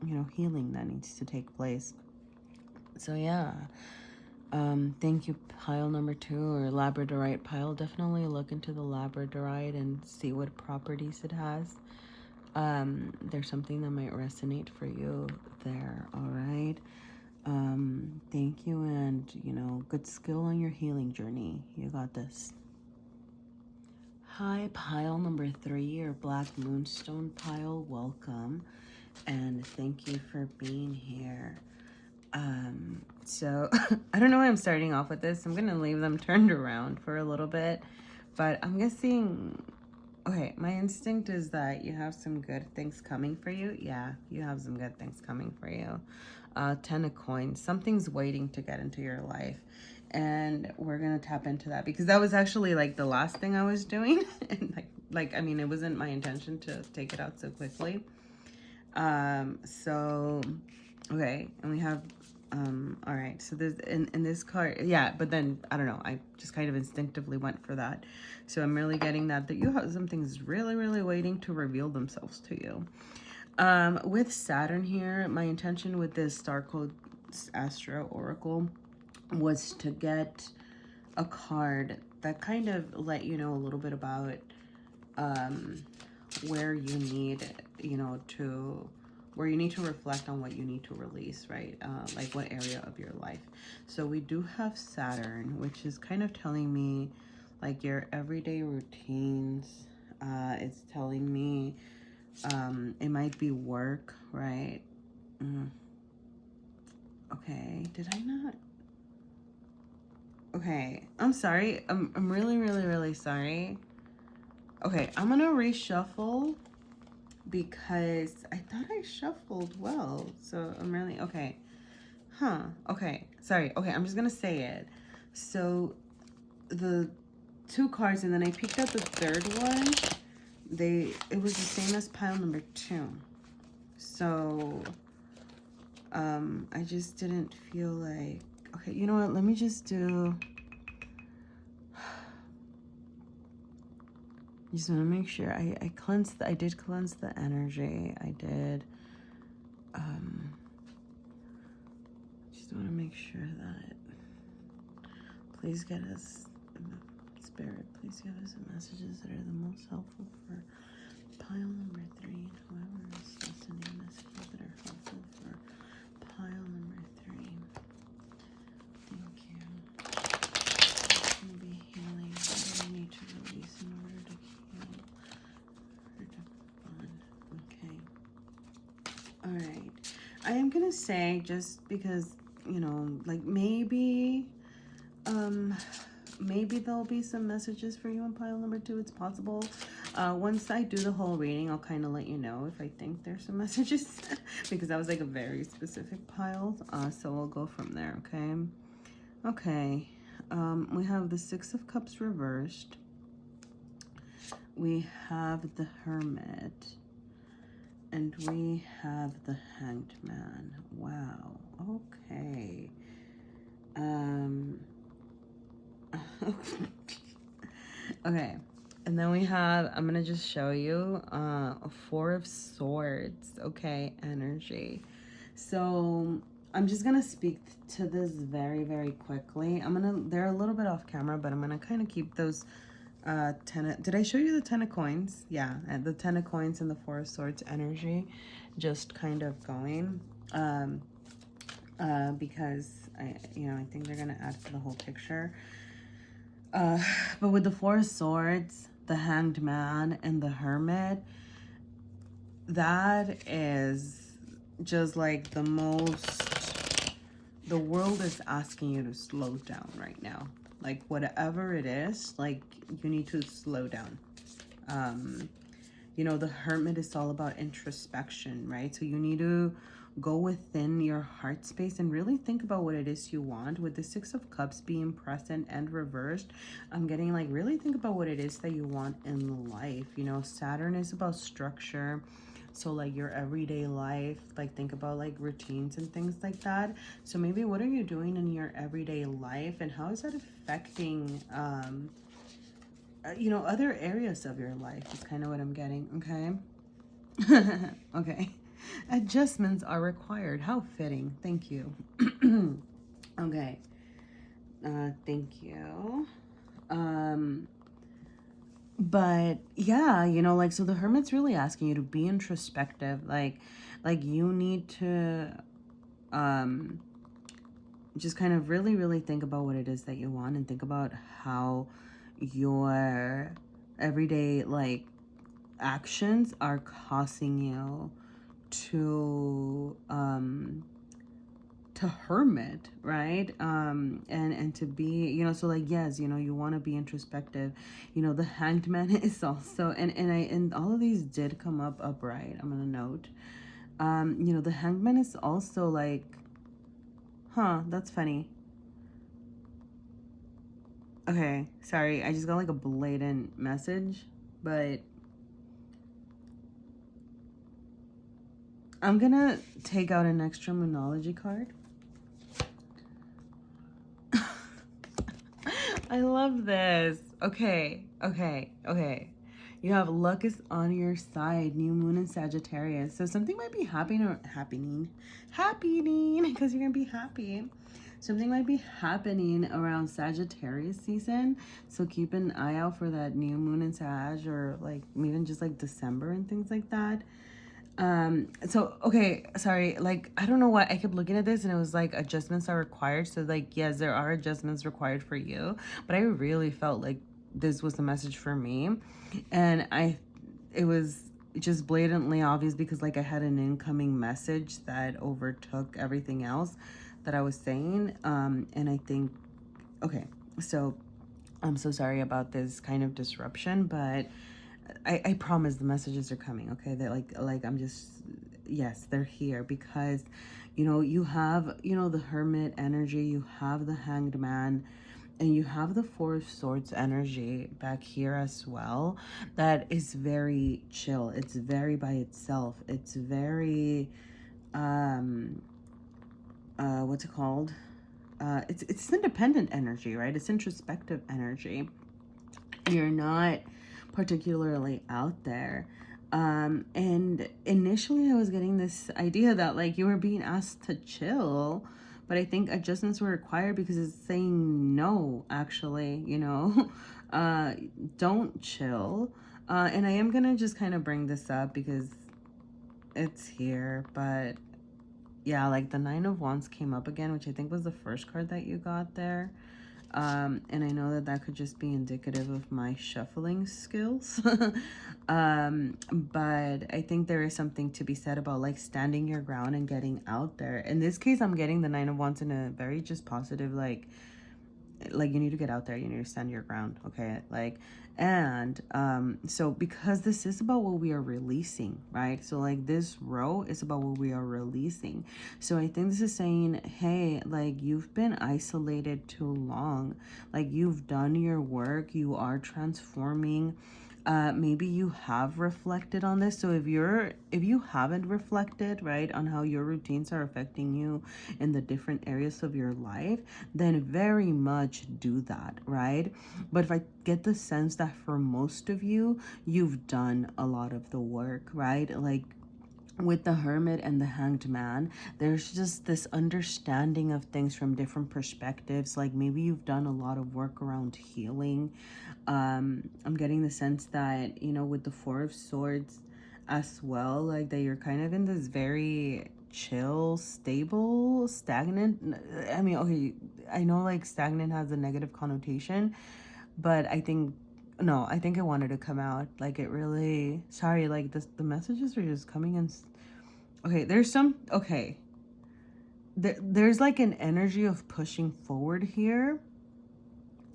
you know, healing that needs to take place. So yeah, thank you, pile number 2, or Labradorite pile. Definitely look into the Labradorite and see what properties it has. There's something that might resonate for you there. All right. Thank you, and, you know, good skill on your healing journey. You got this. Hi, pile number 3, or Black Moonstone pile. Welcome, and thank you for being here. So I don't know why I'm starting off with this. I'm gonna leave them turned around for a little bit, but I'm guessing, okay, my instinct is that you have some good things coming for you. Yeah, you have some good things coming for you. 10 of coins. Something's waiting to get into your life, and we're gonna tap into that, because that was actually like the last thing I was doing. And like I mean, it wasn't my intention to take it out so quickly. So okay, and we have all right, so there's in this card, yeah, but then I don't know, I just kind of instinctively went for that. So I'm really getting that you have some things really waiting to reveal themselves to you. With Saturn here, my intention with this Star Code Astro Oracle was to get a card that kind of let you know a little bit about where you need, you know, where you need to reflect on what you need to release, right? Like what area of your life. So we do have Saturn, which is kind of telling me like your everyday routines. It's telling me it might be work, right? Okay, did I not? Okay, I'm sorry. I'm really sorry. Okay, I'm gonna reshuffle, because I thought I shuffled well. So I'm really, okay. Okay, sorry. Okay, I'm just gonna say it. So the 2 cards, and then I picked up the 3rd one. It was the same as pile number 2. So I just didn't feel like, okay, you know what? Let me just do, just want to make sure I did cleanse the energy. I did. Just want to make sure that, please get us, Spirit, please give us the messages that are the most helpful for pile number 3, and whoever is listening, messages that are helpful for pile number 3. Thank you. It's going to be healing. What do I need to release in order to heal? In order to bond. Okay. Alright. I am going to say, just because, you know, like maybe there'll be some messages for you in pile number 2. It's possible. Once I do the whole reading, I'll kind of let you know if I think there's some messages, because that was like a very specific pile. So we'll go from there, okay? Okay. We have the 6 of Cups reversed. We have the Hermit. And we have the Hanged Man. Wow. Okay. Okay. And then we have, I'm going to just show you a 4 of Swords. Okay. Energy. So I'm just going to speak to this very quickly. They're a little bit off camera, but I'm going to kind of keep those 10. Did I show you the 10 of coins? Yeah, and the 10 of coins and the 4 of Swords energy just kind of going, because I think they're gonna add to the whole picture. But with the 4 of Swords, the Hanged Man, and the Hermit, that is just like the world is asking you to slow down right now. Like whatever it is, like you need to slow down. You know, the Hermit is all about introspection, right? So you need to go within your heart space and really think about what it is you want. With the Six of Cups being present and reversed, I'm getting like, really think about what it is that you want in life. You know, Saturn is about structure. So like your everyday life, like think about like routines and things like that. So maybe what are you doing in your everyday life, and how is that affecting you know, other areas of your life is kind of what I'm getting. Okay. Okay. Adjustments are required. How fitting. Thank you. Okay. Thank you. But yeah, you know, like, so the Hermit's really asking you to be introspective. Like you need to just kind of really, really think about what it is that you want, and think about how your everyday like actions are causing you to hermit, right? And to be, you know, so like, yes, you know, you want to be introspective. You know, the Hanged Man is also, and all of these did come up upright, I'm gonna note. You know, the Hanged Man is also like, huh, that's funny. Okay, sorry, I just got like a blatant message, but I'm gonna take out an extra Moonology card. I love this. Okay. You have luck is on your side. New moon in Sagittarius. So something might be happening, because you're gonna be happy. Something might be happening around Sagittarius season. So keep an eye out for that new moon in Sag, or like even just like December and things like that. So okay, sorry, like I don't know why I kept looking at this and it was like adjustments are required. So like, yes, there are adjustments required for you, but I really felt like this was the message for me. And it was just blatantly obvious because like I had an incoming message that overtook everything else that I was saying. And I think, okay, so I'm so sorry about this kind of disruption, but I promise the messages are coming. Okay, they're like I'm just, yes, they're here because, you know, you have, you know, the Hermit energy, you have the Hanged Man, and you have the Four of Swords energy back here as well. That is very chill. It's very by itself. It's very what's it called? It's independent energy, right? It's introspective energy. You're not particularly out there. And initially I was getting this idea that like you were being asked to chill, but I think adjustments were required because it's saying no, actually, you know. Don't chill. And I am gonna just kind of bring this up because it's here, but yeah, like the Nine of Wands came up again, which I think was the first card that you got there. And I know that that could just be indicative of my shuffling skills. But I think there is something to be said about like standing your ground and getting out there. In this case, I'm getting the Nine of Wands in a very just positive, like you need to get out there, you need to stand your ground, okay? Like, and so because this is about what we are releasing, right? So like this row is about what we are releasing. So I think this is saying, hey, like you've been isolated too long, like you've done your work, you are transforming. Maybe you have reflected on this. So if you haven't reflected, right, on how your routines are affecting you in the different areas of your life, then very much do that, right? But if I get the sense that for most of you, you've done a lot of the work, right? Like with the Hermit and the Hanged Man, there's just this understanding of things from different perspectives. Like maybe you've done a lot of work around healing. I'm getting the sense that, you know, with the Four of Swords as well, like that you're kind of in this very chill, stable, stagnant. I mean, okay, I know like stagnant has a negative connotation, but I think, no, I think I wanted to come out. Like it really, sorry, like the messages are just coming in. Okay, there's some, okay. There's like an energy of pushing forward here.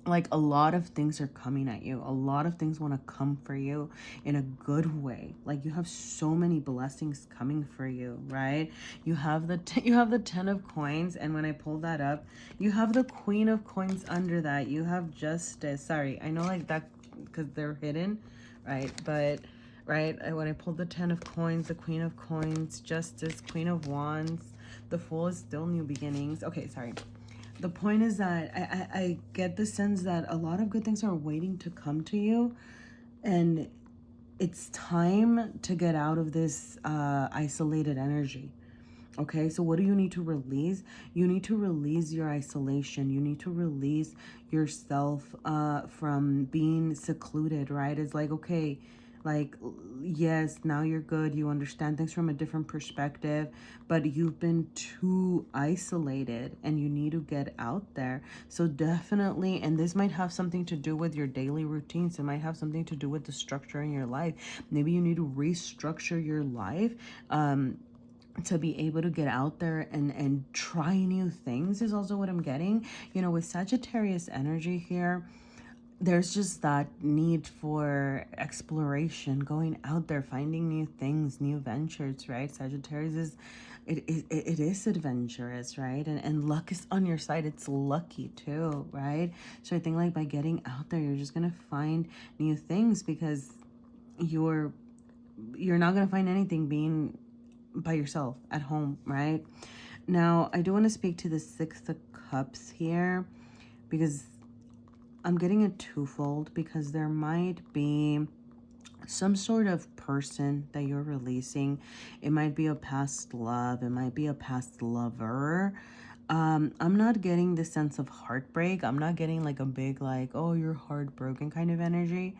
like a lot of things are coming at you. A lot of things want to come for you in a good way. Like you have so many blessings coming for you, right? You have the you have the 10 of coins, and when I pull that up, you have the Queen of Coins under that. You have Justice. Sorry, I know like that because they're hidden, right? But right, when I pulled the 10 of coins, the Queen of Coins, Justice, Queen of Wands, the Fool is still new beginnings. Okay, sorry. The point is that I get the sense that a lot of good things are waiting to come to you, and it's time to get out of this isolated energy. Okay, so what do you need to release? You need to release your isolation. You need to release yourself from being secluded, right? It's like, okay, like, yes, now you're good. You understand things from a different perspective, but you've been too isolated and you need to get out there. So definitely, and this might have something to do with your daily routines. It might have something to do with the structure in your life. Maybe you need to restructure your life. To be able to get out there and try new things is also what I'm getting. You know, with Sagittarius energy here, there's just that need for exploration, going out there, finding new things, new ventures, right? Sagittarius is it is adventurous, right? And luck is on your side. It's lucky too, right? So I think like by getting out there, you're just gonna find new things because you're not gonna find anything being by yourself at home, right? Now, I do want to speak to the Six of Cups here because I'm getting a twofold, because there might be some sort of person that you're releasing. It might be a past love. It might be a past lover. I'm not getting the sense of heartbreak. I'm not getting like a big like, oh, you're heartbroken kind of energy.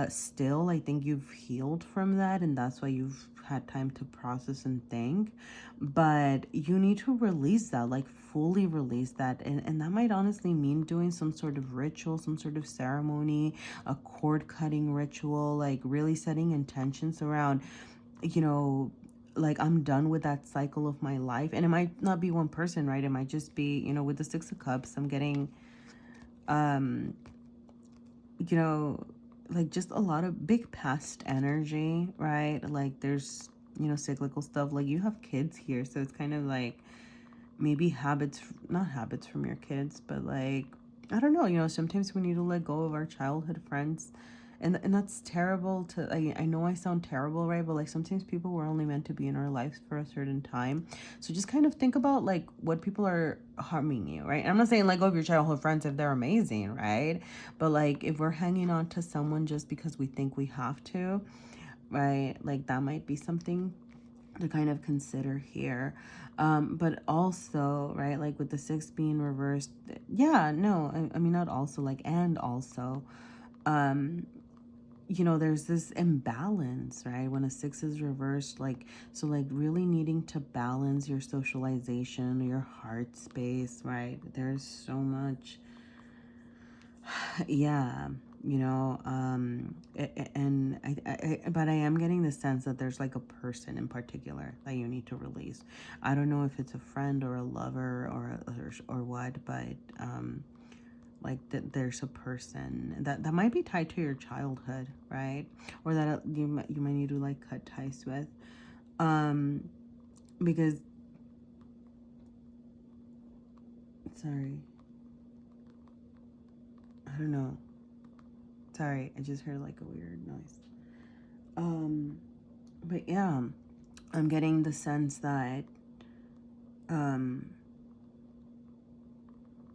Still, I think you've healed from that, and that's why you've had time to process and think. But you need to release that, like fully release that. And that might honestly mean doing some sort of ritual, some sort of ceremony, a cord cutting ritual, like really setting intentions around, you know, like I'm done with that cycle of my life. And it might not be one person, right? It might just be, you know, with the Six of Cups, I'm getting, you know, like just a lot of big past energy, right? Like there's, you know, cyclical stuff. Like you have kids here, so it's kind of like maybe habits, not habits from your kids, but like, I don't know, you know, sometimes we need to let go of our childhood friends. And that's terrible to, I know I sound terrible, right? But like sometimes people were only meant to be in our lives for a certain time. So just kind of think about like what people are harming you, right? And I'm not saying let go of your childhood friends if they're amazing, right? But like if we're hanging on to someone just because we think we have to, right? Like that might be something to kind of consider here. But also, right, like with the six being reversed, yeah, no, I mean, not also, like, and also, you know, there's this imbalance, right? When a six is reversed, like, so like really needing to balance your socialization, your heart space, right? There's so much, yeah, you know, and but I am getting the sense that there's like a person in particular that you need to release. I don't know if it's a friend or a lover or what, but like there's a person that might be tied to your childhood, right? Or that you might need to like cut ties with, because sorry, I don't know. Sorry, I just heard like a weird noise. But yeah, I'm getting the sense that, um,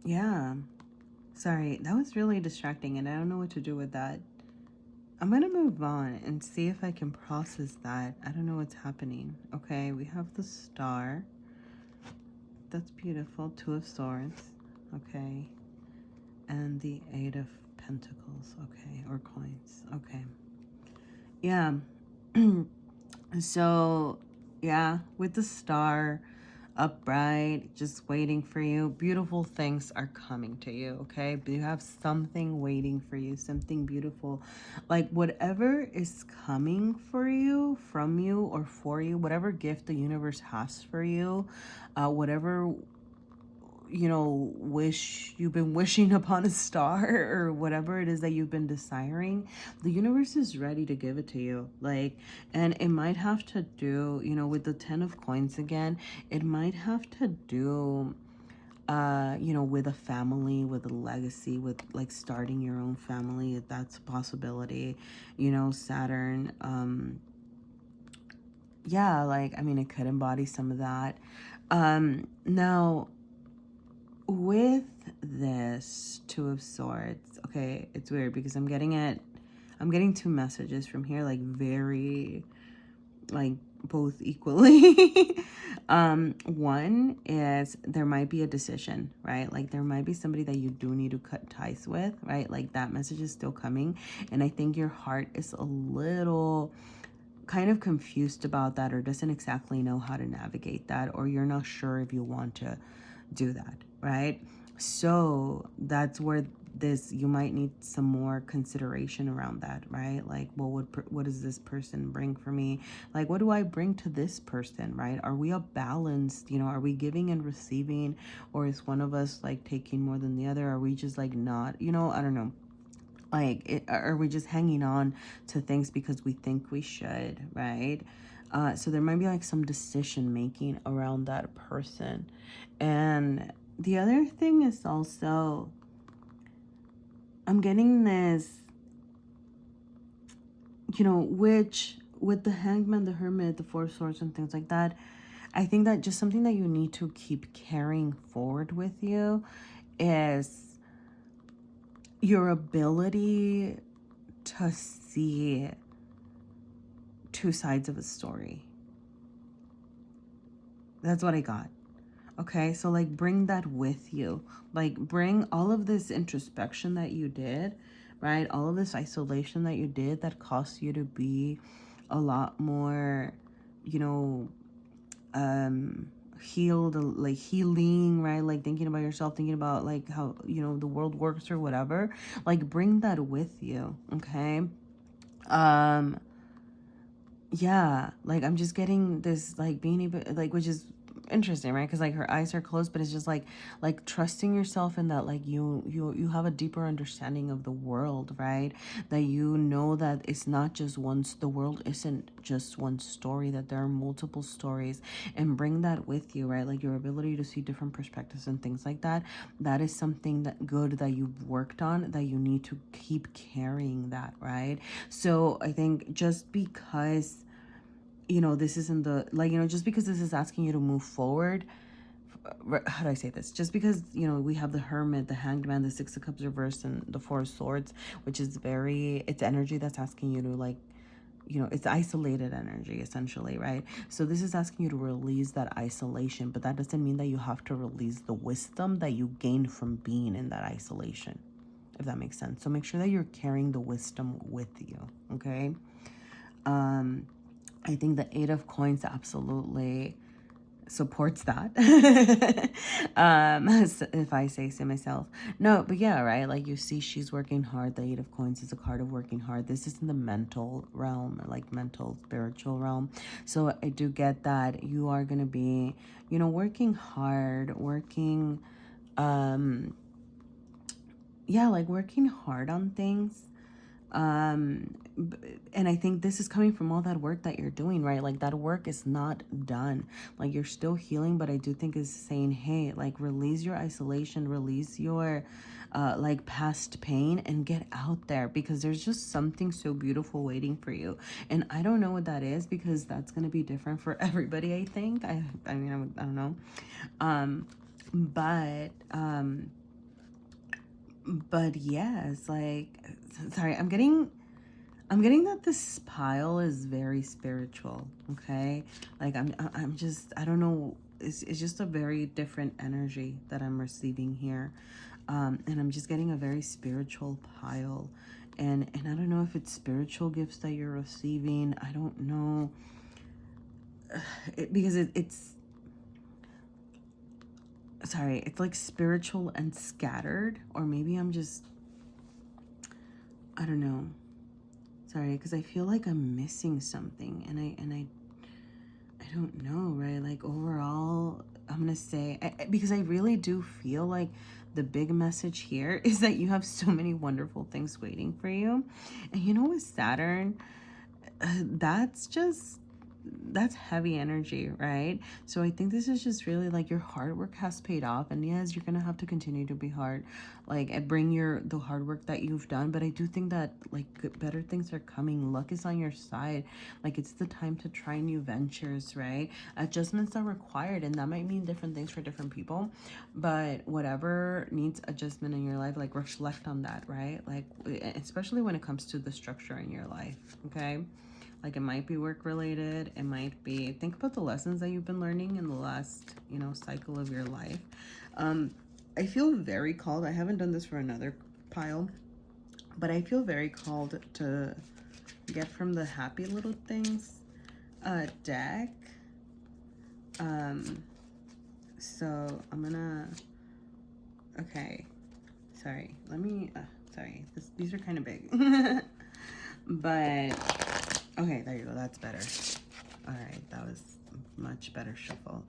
yeah, sorry, that was really distracting and I don't know what to do with that. I'm gonna move on and see if I can process that. I don't know what's happening. Okay, we have the Star. That's beautiful. Two of Swords. Okay. And the Eight of Pentacles. Okay, or coins. Okay. Yeah. So, yeah, with the Star upright, just waiting for you. Beautiful things are coming to you, okay? But you have something waiting for you, something beautiful. Like whatever is coming for you, from you, or for you, whatever gift the universe has for you, whatever you've been wishing upon a star or whatever it is that you've been desiring, the universe is ready to give it to you. Like, and it might have to do, with the 10 of coins again, it might have to do with a family, with a legacy, with like starting your own family, if that's a possibility. Saturn, yeah, like, I mean, it could embody some of that. Now, with this Two of Swords, okay, it's weird because I'm getting two messages from here, like very, like both equally. One is there might be a decision, right? Like there might be somebody that you do need to cut ties with, right? Like that message is still coming. And I think your heart is a little kind of confused about that, or doesn't exactly know how to navigate that, or you're not sure if you want to do that, right? So that's where you might need some more consideration around that, right? Like, well, what does this person bring for me? Like, what do I bring to this person, right? Are we a balanced, are we giving and receiving, or is one of us like taking more than the other? Are we just like not, I don't know. Like, are we just hanging on to things because we think we should, right? So there might be like some decision making around that person. And the other thing is also, I'm getting this, which with the Hangman, the Hermit, the Four of Swords and things like that, I think that just something that you need to keep carrying forward with you is your ability to see two sides of a story. That's what I got. Okay, so like bring that with you. Like bring all of this introspection that you did, right? All of this isolation that you did that caused you to be a lot more, you know, healed, like healing, right? Like thinking about yourself, thinking about like how, the world works or whatever. Like bring that with you, okay? Yeah, like I'm just getting this like being able, like, which is interesting, right? Because like her eyes are closed, but it's just like trusting yourself in that, like you have a deeper understanding of the world, right? That that it's not just the world isn't just one story, that there are multiple stories, and bring that with you, right? Like your ability to see different perspectives and things like that. That is something that good that you've worked on, that you need to keep carrying that, right? So I think just because this isn't just because this is asking you to move forward, how do I say this? Just because, we have the Hermit, the Hanged Man, the Six of Cups reversed, and the Four of Swords, which is it's energy that's asking you to like, it's isolated energy essentially, right? So this is asking you to release that isolation, but that doesn't mean that you have to release the wisdom that you gained from being in that isolation, if that makes sense. So make sure that you're carrying the wisdom with you, okay? I think the Eight of Coins absolutely supports that. If I say so myself. No, but yeah, right? Like you see she's working hard. The Eight of Coins is a card of working hard. This is in the mental realm, like mental, spiritual realm. So I do get that you are going to be, working hard, working, like working hard on things. And I think this is coming from all that work that you're doing, right? Like that work is not done. Like you're still healing, but I do think it's saying, hey, like release your isolation, release your like past pain, and get out there, because there's just something so beautiful waiting for you. And I don't know what that is, because that's going to be different for everybody, I think. I mean, I don't know. But yes, like, sorry, I'm getting that this pile is very spiritual, okay? Like I'm just, I don't know, it's just a very different energy that I'm receiving here. And I'm just getting a very spiritual pile. And I don't know if it's spiritual gifts that you're receiving. I don't know. Because it's sorry, it's like spiritual and scattered, or maybe I'm just, I don't know. Sorry, because I feel like I'm missing something, and I don't know, right? Like overall, I'm gonna say, because I really do feel like the big message here is that you have so many wonderful things waiting for you. And you know, with Saturn, that's heavy energy, right? So I think this is just really like your hard work has paid off, and yes, you're gonna have to continue to be hard, like bring the hard work that you've done. But I do think that like better things are coming. Luck is on your side. Like it's the time to try new ventures, right? Adjustments are required, and that might mean different things for different people. But whatever needs adjustment in your life, like reflect on that, right? Like especially when it comes to the structure in your life, okay? Like it might be work related. It might be, think about the lessons that you've been learning in the last, cycle of your life. I feel very called. I haven't done this for another pile, but I feel very called to get from the Happy Little Things deck. So I'm gonna, okay, sorry, let me, sorry, these are kind of big, but okay, there you go. That's better. All right, that was much better shuffle.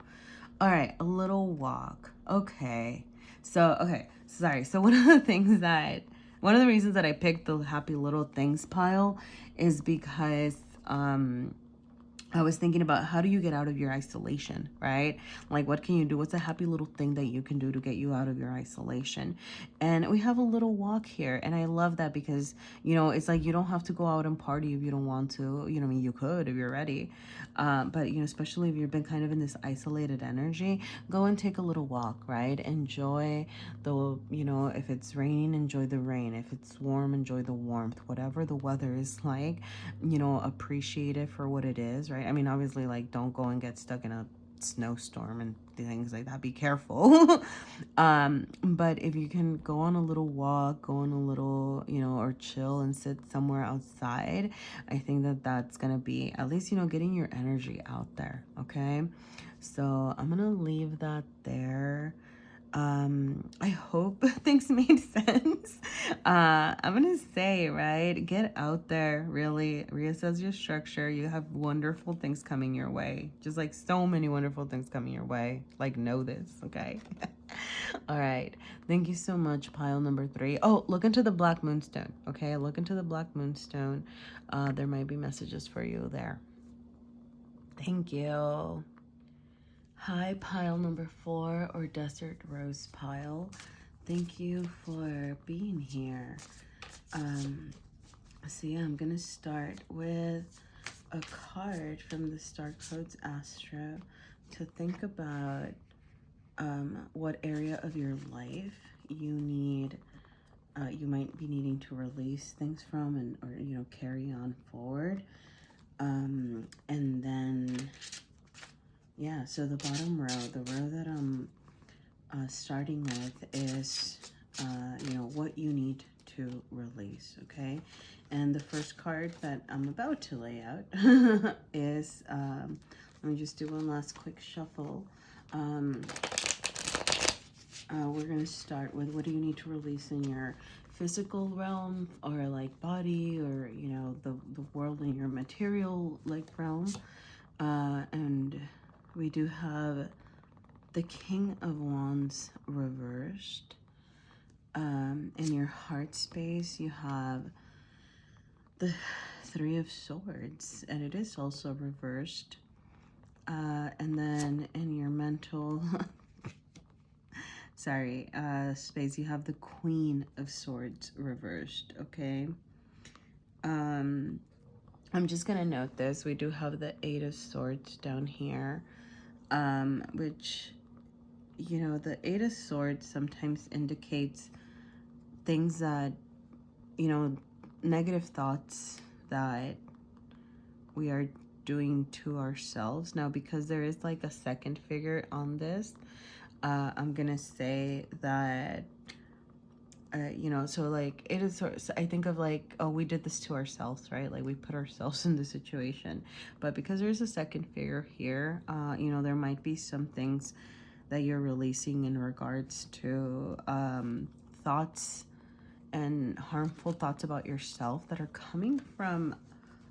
All right, a little walk. Okay. So, okay, sorry. So one of the reasons that I picked the Happy Little Things pile is because I was thinking about how do you get out of your isolation, right? Like, what can you do? What's a happy little thing that you can do to get you out of your isolation? And we have a little walk here. And I love that because, it's like you don't have to go out and party if you don't want to. I mean, you could if you're ready. But, especially if you've been kind of in this isolated energy, go and take a little walk, right? Enjoy if it's raining, enjoy the rain. If it's warm, enjoy the warmth. Whatever the weather is like, appreciate it for what it is, right? I mean, obviously, like, don't go and get stuck in a snowstorm and things like that. Be careful. But if you can go on a little walk, go on a little, or chill and sit somewhere outside, I think that that's gonna be at least, getting your energy out there. Okay. So I'm gonna leave that there. I hope things made sense. I'm gonna say, right, get out there, really reassess your structure. You have wonderful things coming your way, just like so many wonderful things coming your way. Like, know this, okay? All right, thank you so much, pile number 3. Oh, look into the Black Moonstone. Okay, look into the Black Moonstone. There might be messages for you there. Thank you. Hi, pile number 4, or Desert Rose pile. Thank you for being here. So yeah, I'm gonna start with a card from the Star Codes Astro to think about what area of your life you might be needing to release things from or carry on forward. And then yeah, so the bottom row, the row that I'm starting with is, what you need to release, okay? And the first card that I'm about to lay out is, let me just do one last quick shuffle. We're going to start with what do you need to release in your physical realm or like body or, the world in your material like realm. And we do have the King of Wands reversed. In your heart space, you have the Three of Swords, and it is also reversed. And then in your mental, space, you have the Queen of Swords reversed, okay? I'm just gonna note this. We do have the Eight of Swords down here, which, the Eight of Swords sometimes indicates things that, negative thoughts that we are doing to ourselves. Now, because there is like a second figure on this, I'm gonna say that, so like it is, so I think of like, oh, we did this to ourselves, right? Like we put ourselves in the situation. But because there's a second figure here, there might be some things that you're releasing in regards to thoughts and harmful thoughts about yourself that are coming from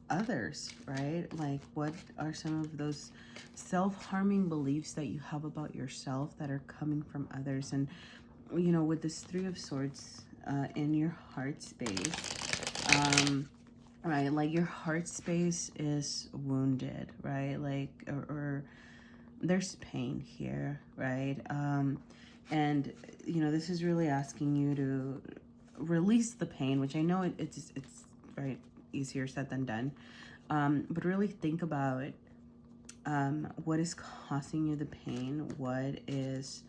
others, right? Like, what are some of those self-harming beliefs that you have about yourself that are coming from others? And, you know, with this Three of Swords in your heart space, right, like your heart space is wounded, right? Like, or there's pain here, right? And, you know, this is really asking you to release the pain, which I know it's right, easier said than done. But really think about what is causing you the pain, what is,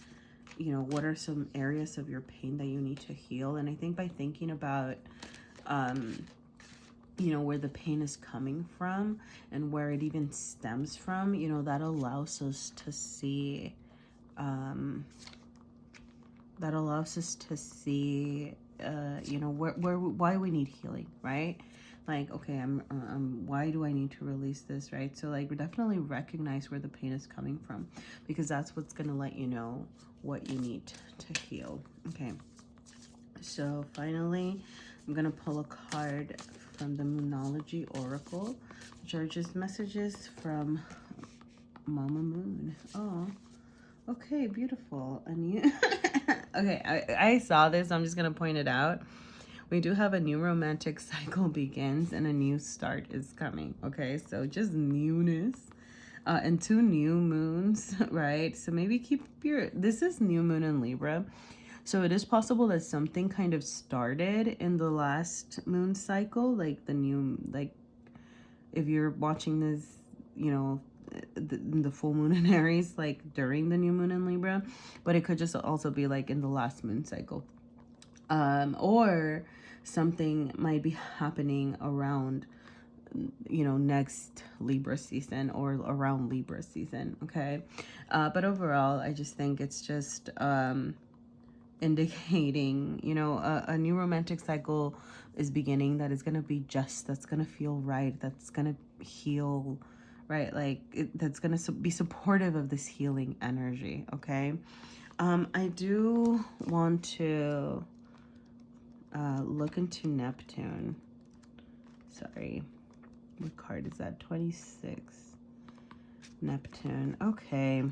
you know, what are some areas of your pain that you need to heal. And I think by thinking about you know, where the pain is coming from and where it even stems from, you know, that allows us to see you know, why we need healing, right? Like, okay, why do I need to release this, right? So like, definitely recognize where the pain is coming from, because that's what's going to let you know what you need to heal. Okay, so finally, I'm going to pull a card from the Moonology Oracle, which are just messages from Mama Moon. Oh, okay, beautiful. And you okay, I saw this. I'm just going to point it out. We do have a new romantic cycle begins and a new start is coming. Okay, so just newness. And 2 new moons, right? So maybe keep this is new moon in Libra. So it is possible that something kind of started in the last moon cycle, like like if you're watching this, you know, the full moon in Aries, like during the new moon in Libra, but it could just also be like in the last moon cycle. Or something might be happening around, you know, next Libra season or around Libra season. Okay. But overall, I just think it's just, indicating, you know, a new romantic cycle is beginning that is going to be just, that's going to feel right, that's going to heal, right? Like that's going to be supportive of this healing energy. Okay. I do want to look into Neptune. Sorry, what card is that? 26. Neptune. Okay.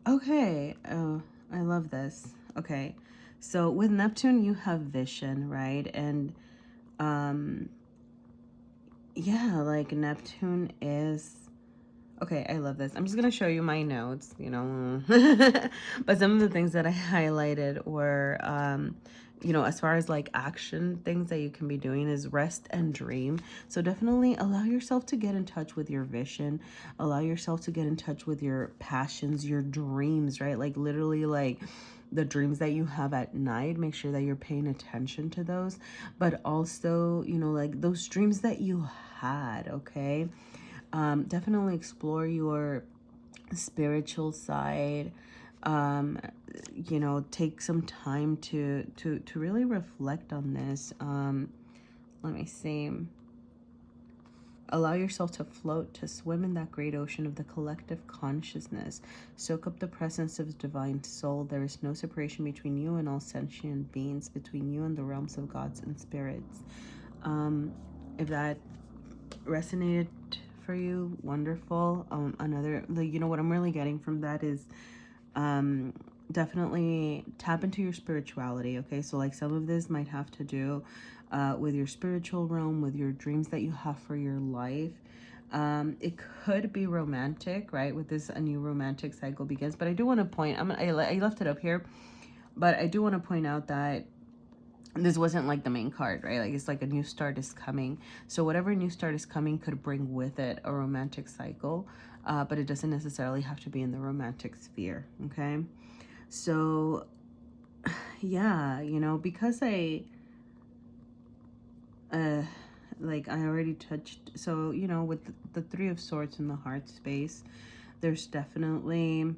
Okay. Oh, I love this. Okay. So with Neptune, you have vision, right? And yeah, like Neptune is, okay, I love this. I'm just going to show you my notes, you know, but some of the things that I highlighted were, you know, as far as like action things that you can be doing is rest and dream. So definitely allow yourself to get in touch with your vision, allow yourself to get in touch with your passions, your dreams, right? Like literally like the dreams that you have at night, make sure that you're paying attention to those, but also, you know, like those dreams that you had. Okay. Definitely explore your spiritual side. You know, take some time to really reflect on this. Let me see. Allow yourself to float, to swim in that great ocean of the collective consciousness. Soak up the presence of divine soul. There is no separation between you and all sentient beings, between you and the realms of gods and spirits. If that resonated for you, wonderful. Another, like, you know, what I'm really getting from that is definitely tap into your spirituality. Okay, so like some of this might have to do with your spiritual realm, with your dreams that you have for your life. It could be romantic, right? With this, a new romantic cycle begins. But I do want to point, I left it up here, but I do want to point out that this wasn't like the main card, right? Like it's like a new start is coming. So whatever new start is coming could bring with it a romantic cycle, but it doesn't necessarily have to be in the romantic sphere. Okay. So yeah, you know, because like I already touched, so, you know, with the Three of Swords in the heart space, there's definitely,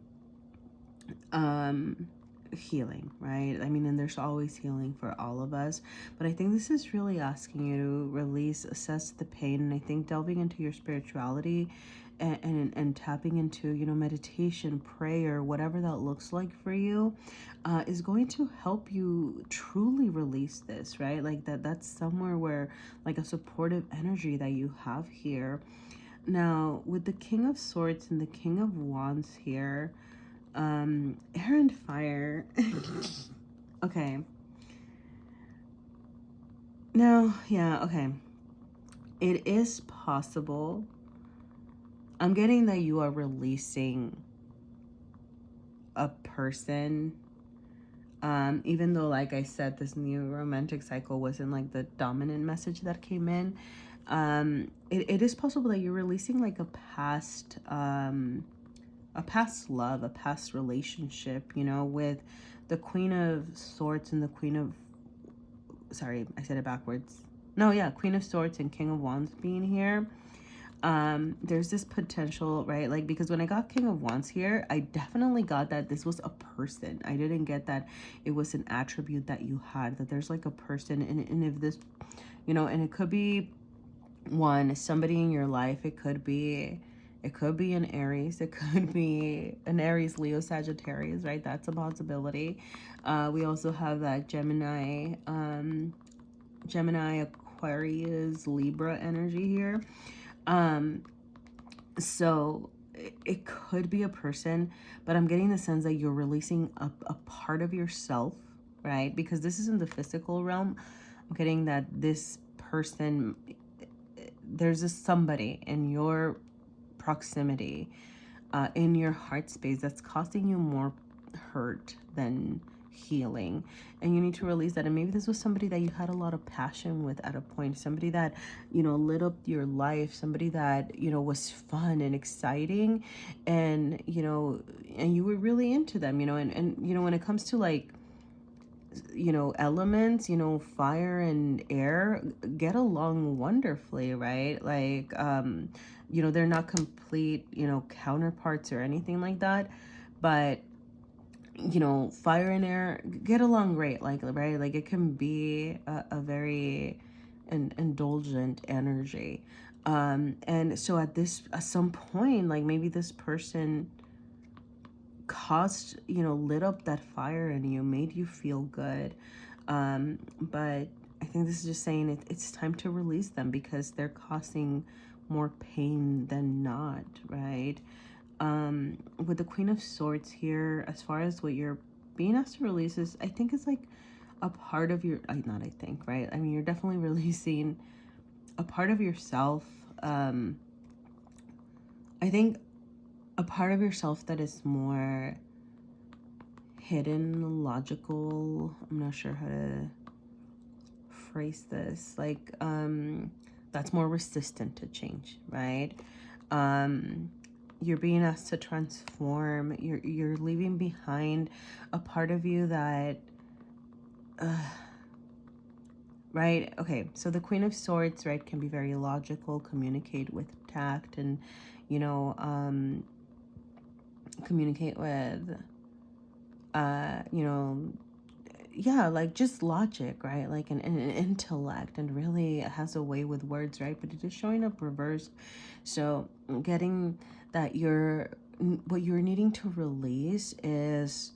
healing, right? I mean, and there's always healing for all of us, but I think this is really asking you to release, assess the pain, and I think delving into your spirituality and tapping into, you know, meditation, prayer, whatever that looks like for you, is going to help you truly release this, right? Like that's somewhere where, like, a supportive energy that you have here. Now, with the King of Swords and the King of Wands here, air and fire. Okay. Now, yeah, okay. It is possible. I'm getting that you are releasing a person. Even though, like I said, this new romantic cycle wasn't like the dominant message that came in. It is possible that you're releasing like a past love, a past relationship, you know, with the Queen of Swords and the Queen of, sorry, I said it backwards. No, yeah, Queen of Swords and King of Wands being here. There's this potential, right? Like, because when I got King of Wands here, I definitely got that this was a person. I didn't get that it was an attribute that you had, that there's like a person. And if this, you know, and it could be somebody in your life. It could be an Aries. It could be an Aries, Leo, Sagittarius, right? That's a possibility. We also have that Gemini, Aquarius, Libra energy here. So it could be a person, but I'm getting the sense that you're releasing a part of yourself, right? Because this is in the physical realm. I'm getting that this person, there's a somebody in your proximity, in your heart space, that's causing you more hurt than healing, and you need to release that. And maybe this was somebody that you had a lot of passion with at a point, somebody that, you know, lit up your life, somebody that, you know, was fun and exciting, and, you know, and you were really into them, you know. And you know, when it comes to, like, you know, elements, you know, fire and air get along wonderfully, right? Like, you know, they're not complete, you know, counterparts or anything like that, but, you know, fire and air get along great, like, right? Like, it can be a very indulgent energy. And so at some point, like, maybe this person caused, you know, lit up that fire in you, made you feel good. But I think this is just saying it's time to release them, because they're causing more pain than not, right? With the Queen of Swords here, as far as what you're being asked to release is, I think it's like a part of your, not I think, right? I mean, you're definitely releasing a part of yourself. I think a part of yourself that is more hidden, logical. I'm not sure how to phrase this. Like, that's more resistant to change, right? You're being asked to transform. You're leaving behind a part of you that, right? Okay, so the Queen of Swords, right, can be very logical, communicate with tact, and, you know, communicate with, you know, yeah, like just logic, right? Like an intellect, and really has a way with words, right? But it is showing up reversed. So getting that what you're needing to release is,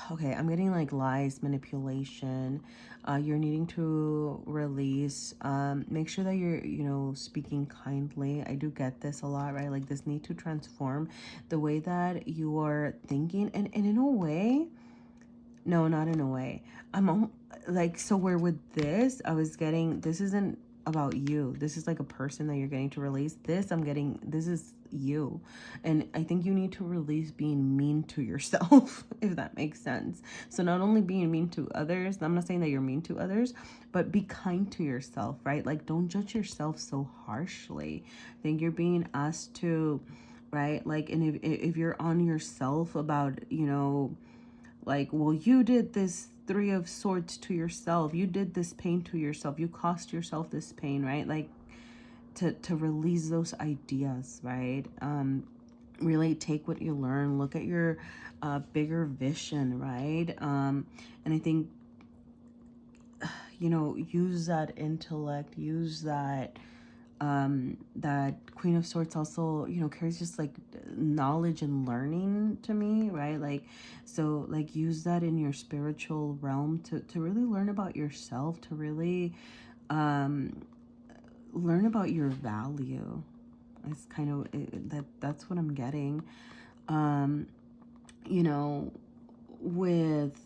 okay, I'm getting like lies, manipulation. You're needing to release, make sure that you're, you know, speaking kindly. I do get this a lot, right? Like this need to transform the way that you are thinking. And in a way, no, not in a way. Like, so where with this, I was getting, this isn't about you. This is like a person that you're getting to release. This is you. And I think you need to release being mean to yourself, if that makes sense. So not only being mean to others, I'm not saying that you're mean to others, but be kind to yourself, right? Like, don't judge yourself so harshly. I think you're being asked to, right? Like, and if you're on yourself about, you know, like, well, you did this Three of Swords to yourself. You did this pain to yourself. You caused yourself this pain, right? Like, to release those ideas, right? Really take what you learn. Look at your bigger vision, right? And I think, you know, use that intellect. Use that that Queen of Swords also, you know, carries just like knowledge and learning to me, right? Like, so like use that in your spiritual realm to really learn about yourself, to really learn about your value. It's kind of that's what I'm getting. You know, with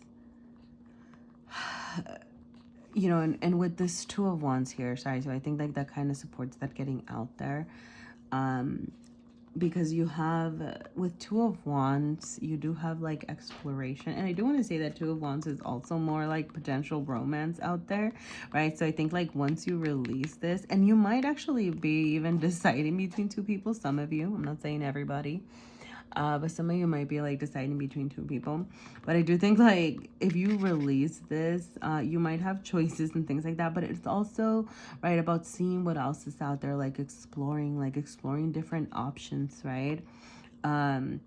you know, and with this Two of Wands here, sorry, so I think like that kind of supports that getting out there. Because you have with Two of Wands, you do have like exploration, and I do want to say that Two of Wands is also more like potential romance out there, right? So I think like once you release this, and you might actually be even deciding between two people, some of you, I'm not saying everybody, but some of you might be like deciding between two people. But I do think like if you release this, you might have choices and things like that. But it's also right about seeing what else is out there, like exploring different options, right? And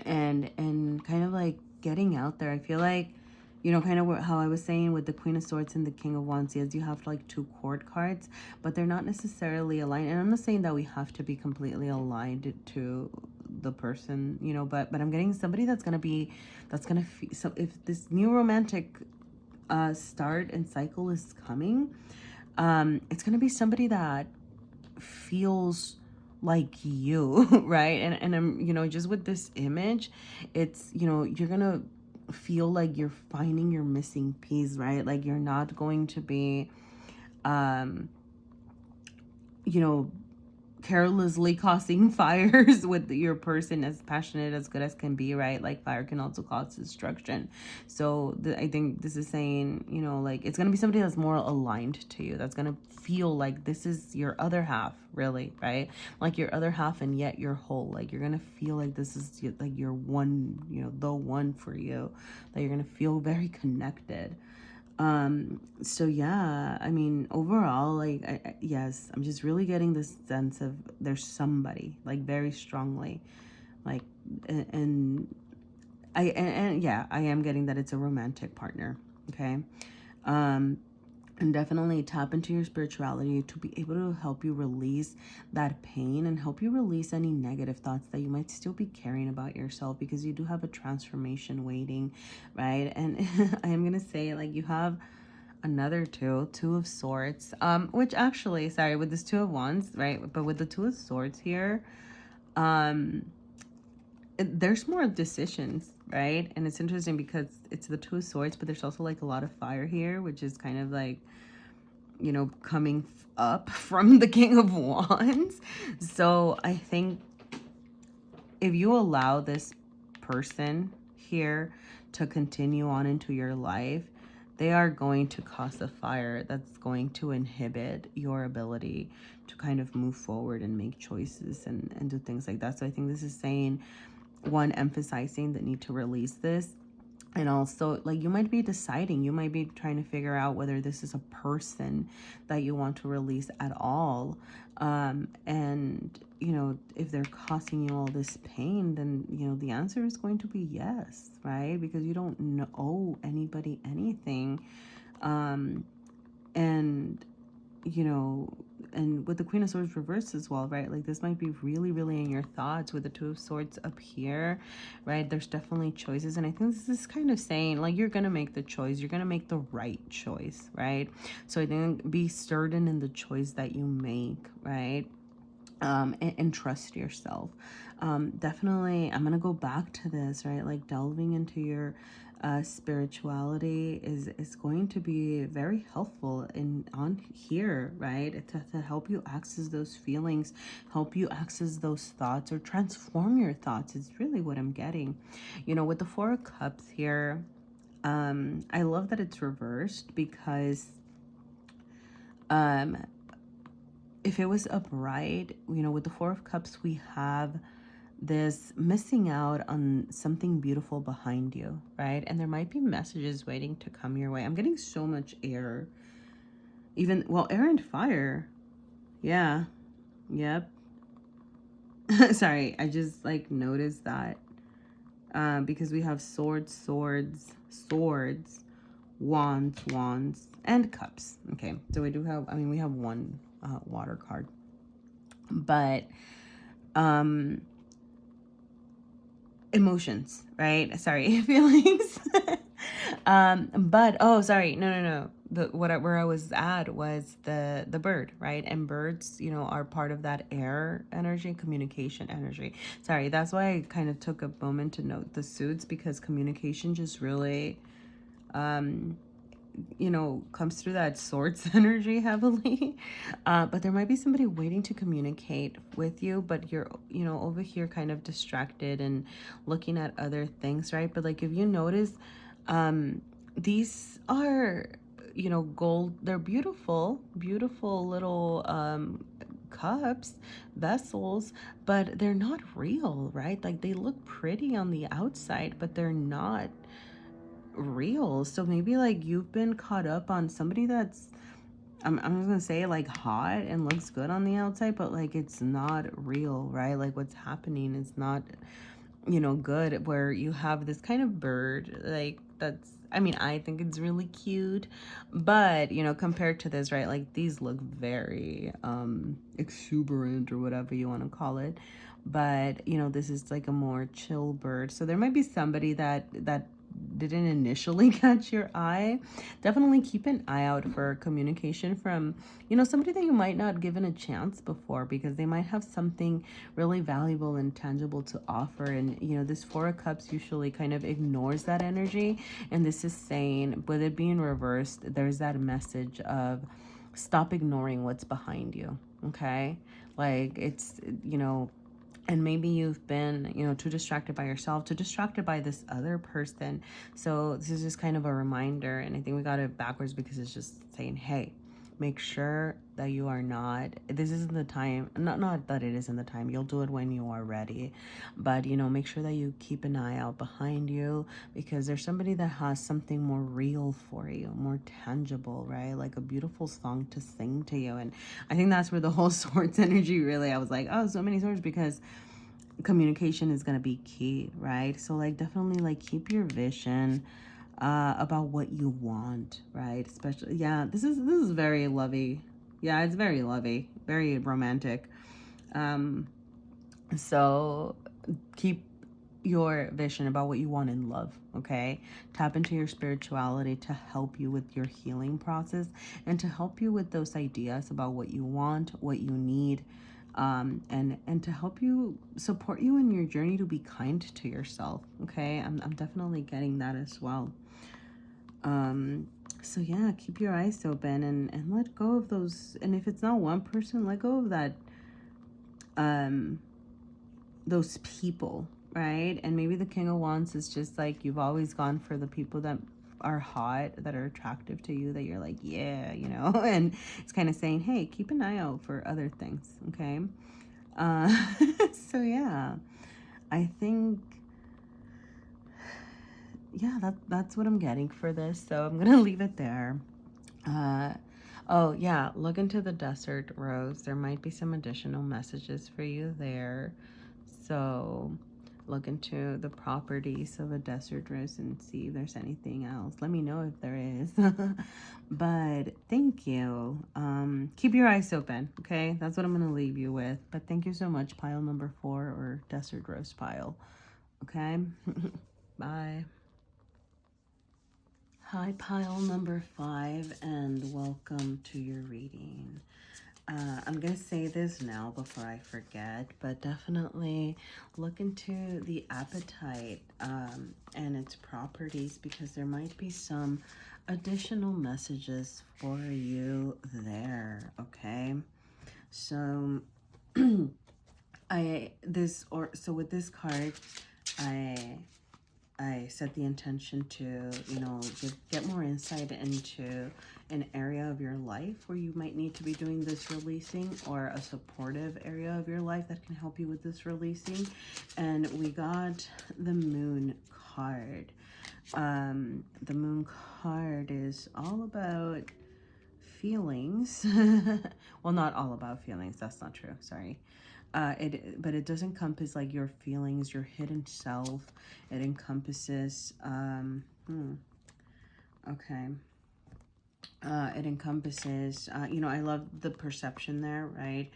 kind of like getting out there. I feel like, you know, kind of how I was saying with the Queen of Swords and the King of Wands, yes, you have like two court cards, but they're not necessarily aligned. And I'm not saying that we have to be completely aligned to the person, you know, but I'm getting somebody that's gonna so if this new romantic start and cycle is coming, it's gonna be somebody that feels like you, right? And I'm, you know, just with this image, it's, you know, you're gonna feel like you're finding your missing piece, right? Like you're not going to be you know, carelessly causing fires with your person, as passionate as good as can be, right? Like fire can also cause destruction. So I think this is saying, you know, like it's gonna be somebody that's more aligned to you, that's gonna feel like this is your other half, really, right? Like your other half, and yet you're whole. Like you're gonna feel like this is like your one, you know, the one for you, that you're gonna feel very connected. So yeah, I mean, overall, like, yes, I'm just really getting this sense of there's somebody, like, very strongly, like, and and yeah, I am getting that it's a romantic partner, okay? Um, and definitely tap into your spirituality to be able to help you release that pain and help you release any negative thoughts that you might still be carrying about yourself, because you do have a transformation waiting, right? And I am gonna say, like, you have another two of swords, which actually, sorry, with this Two of Wands, right, but with the Two of Swords here, there's more decisions, right? And it's interesting because it's the Two of Swords, but there's also like a lot of fire here, which is kind of like, you know, coming up from the King of Wands. So I think if you allow this person here to continue on into your life, they are going to cause a fire that's going to inhibit your ability to kind of move forward and make choices and do things like that. So I think this is saying, one, emphasizing the need to release this. And also, like, you might be deciding, you might be trying to figure out whether this is a person that you want to release at all. And, you know, if they're causing you all this pain, then, you know, the answer is going to be yes, right? Because you don't owe anybody anything. And, you know, and with the Queen of Swords reversed as well, right? Like this might be really, really in your thoughts with the Two of Swords up here, right? There's definitely choices. And I think this is kind of saying, like, you're going to make the choice. You're going to make the right choice, right? So I think be certain in the choice that you make, right? And trust yourself. Definitely, I'm going to go back to this, right? Like delving into your spirituality is going to be very helpful on here, right? To help you access those feelings, help you access those thoughts, or transform your thoughts is really what I'm getting. You know, with the Four of Cups here, I love that it's reversed, because if it was upright, you know, with the Four of Cups, we have this missing out on something beautiful behind you, right? And there might be messages waiting to come your way. I'm getting so much air. Even, well, air and fire. Yeah. Yep. Sorry, I just like noticed that. Because we have swords, wands, and cups. Okay, so we do have, I mean, we have one water card. But emotions, right? Sorry, feelings. But oh, sorry, no. Where I was at was the bird, right? And birds, are part of that air energy, communication energy. Sorry, that's why I kind of took a moment to note the suits, because communication just really comes through that swords energy heavily. But there might be somebody waiting to communicate with you, but you're, over here kind of distracted and looking at other things, right? But like, if you notice, these are, gold, they're beautiful, beautiful little, cups, vessels, but they're not real, right? Like, they look pretty on the outside, but they're not real. So maybe like you've been caught up on somebody that's, I'm just gonna say, like, hot and looks good on the outside, but like it's not real, right? Like, what's happening is not, good. Where you have this kind of bird, like, that's, I mean, I think it's really cute, but compared to this, right, like, these look very exuberant, or whatever you want to call it. But this is like a more chill bird, so there might be somebody that didn't initially catch your eye. Definitely keep an eye out for communication from, somebody that you might not given a chance before, because they might have something really valuable and tangible to offer. And this Four of Cups usually kind of ignores that energy, and this is saying, with it being reversed, there's that message of stop ignoring what's behind you. Okay, like, it's, and maybe you've been, too distracted by yourself, too distracted by this other person. So this is just kind of a reminder, and I think we got it backwards, because it's just saying, hey, make sure that you are not, this isn't the time, not that it isn't the time, you'll do it when you are ready, but make sure that you keep an eye out behind you, because there's somebody that has something more real for you, more tangible, right? Like a beautiful song to sing to you. And I think that's where the whole swords energy, really, I was like, oh, so many swords, because communication is going to be key, right? So like, definitely like keep your vision about what you want, right? Especially, yeah, this is very lovey. Yeah, it's very lovey, very romantic. So keep your vision about what you want in love, okay? Tap into your spirituality to help you with your healing process, and to help you with those ideas about what you want, what you need, and to help you, support you in your journey to be kind to yourself, okay? I'm definitely getting that as well. So yeah, keep your eyes open, and let go of those. And if it's not one person, let go of that, those people, right? And maybe the King of Wands is just like, you've always gone for the people that are hot, that are attractive to you, that you're like, yeah, and it's kind of saying, hey, keep an eye out for other things, okay? uh so yeah, I think, yeah, that's what I'm getting for this, so I'm gonna leave it there. Oh yeah, look into the desert rose. There might be some additional messages for you there. So look into the properties of a desert rose and see if there's anything else. Let me know if there is. But thank you. Keep your eyes open, okay? That's what I'm going to leave you with. But thank you so much, pile number 4, or desert rose pile. Okay? Bye. Hi, pile number 5, and welcome to your reading. I'm going to say this now before I forget, but definitely look into the apatite and its properties, because there might be some additional messages for you there, okay? So so with this card, I set the intention to, get more insight into an area of your life where you might need to be doing this releasing, or a supportive area of your life that can help you with this releasing. And we got the Moon card. The Moon card is all about feelings. Well, not all about feelings. That's not true. Sorry. But it does encompass like your feelings, your hidden self. It encompasses, okay. It encompasses, I love the perception there, right?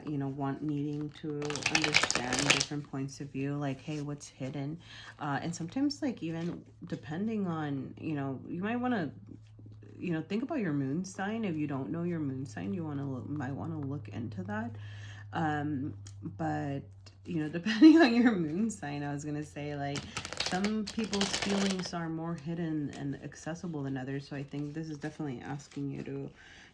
you know, needing to understand different points of view, like, hey, what's hidden? And sometimes, like, even depending on, you know, you might want to, you know, think about your moon sign. If you don't know your moon sign, you might want to look into that. But, you know, depending on your moon sign, I was going to say, like, some people's feelings are more hidden and accessible than others. So I think this is definitely asking you to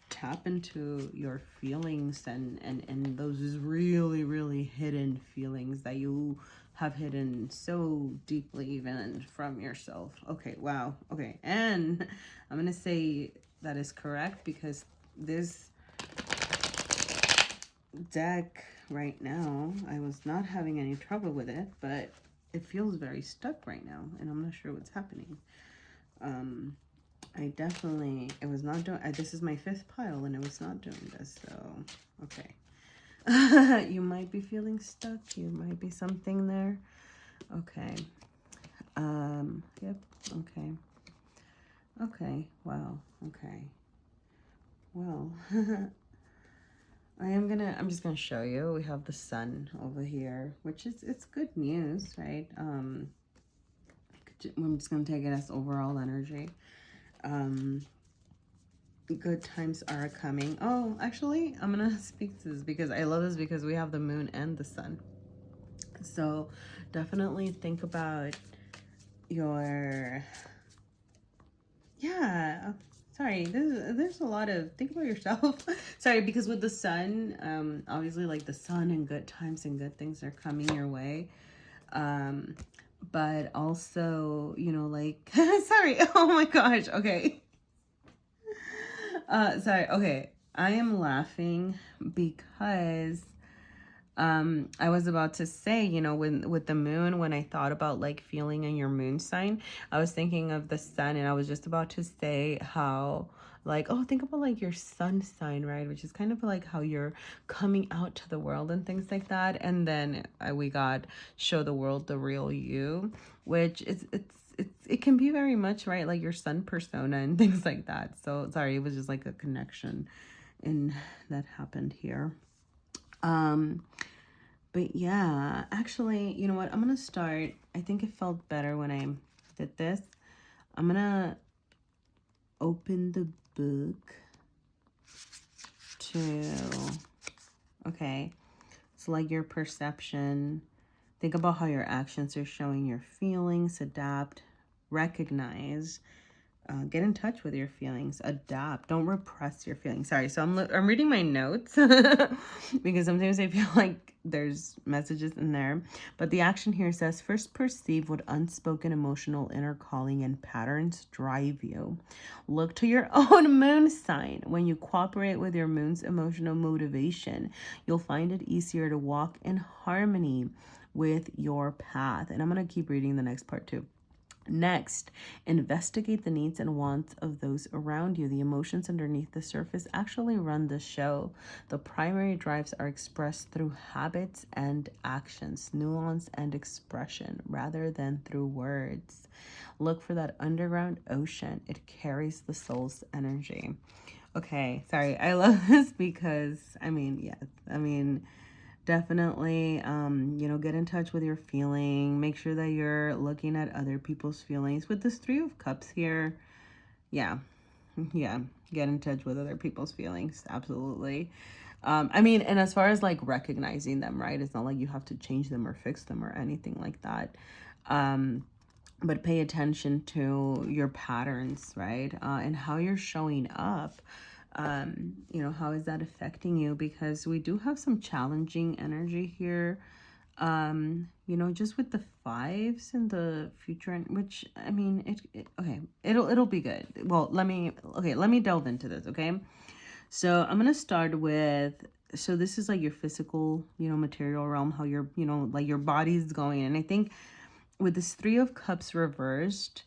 tap into your feelings and those really, really hidden feelings that you have hidden so deeply even from yourself. Okay, wow. Okay, and I'm going to say that is correct because this deck right now, I was not having any trouble with it, but it feels very stuck right now, and I'm not sure what's happening. I definitely, it was not doing, this is my 5th pile, and it was not doing this, so, okay. You might be feeling stuck, you might be something there. Okay. Yep, okay. Okay, wow, okay. Well, I'm just gonna show you. We have the sun over here, which is, it's good news, right? I'm just gonna take it as overall energy. Good times are coming. Oh, actually, I'm gonna speak to this because I love this because we have the moon and the sun. So definitely think about your, yeah, sorry, there's a lot of, think about yourself. Sorry, because with the sun, obviously, like, the sun and good times and good things are coming your way. But also, you know, like, sorry, oh my gosh, okay. Sorry, okay, I am laughing because I was about to say, you know, with the moon, when I thought about, like, feeling in your moon sign, I was thinking of the sun, and I was just about to say how, like, oh, think about, like, your sun sign, right? Which is kind of like how you're coming out to the world and things like that. And then we got show the world the real you, which it can be very much, right, like your sun persona and things like that. So sorry, it was just like a connection in that happened here. But yeah, actually, you know what? I'm gonna start. I think it felt better when I did this. I'm gonna open the book to, okay, so like your perception. Think about how your actions are showing your feelings, adapt, recognize, get in touch with your feelings, adapt, don't repress your feelings. Sorry, so I'm reading my notes because sometimes I feel like there's messages in there. But the action here says, first perceive what unspoken emotional inner calling and patterns drive you. Look to your own moon sign. When you cooperate with your moon's emotional motivation, you'll find it easier to walk in harmony with your path. And I'm going to keep reading the next part too. Next, investigate the needs and wants of those around you. The emotions underneath the surface actually run the show. The primary drives are expressed through habits and actions, nuance and expression, rather than through words. Look for that underground ocean. It carries the soul's energy. Okay, sorry. I love this because, I mean, yes, I mean, definitely, you know, get in touch with your feeling. Make sure that you're looking at other people's feelings. With this 3 of Cups here, yeah, yeah, get in touch with other people's feelings. Absolutely. I mean, and as far as like recognizing them, right? It's not like you have to change them or fix them or anything like that. But pay attention to your patterns, right? And how you're showing up. You know, how is that affecting you? Because we do have some challenging energy here. You know, just with the 5s in the future, which, I mean, okay, it'll be good. Well, let me delve into this, okay? So I'm gonna start with, so this is like your physical, you know, material realm, how your, you know, like your body's going. And I think with this 3 of Cups reversed,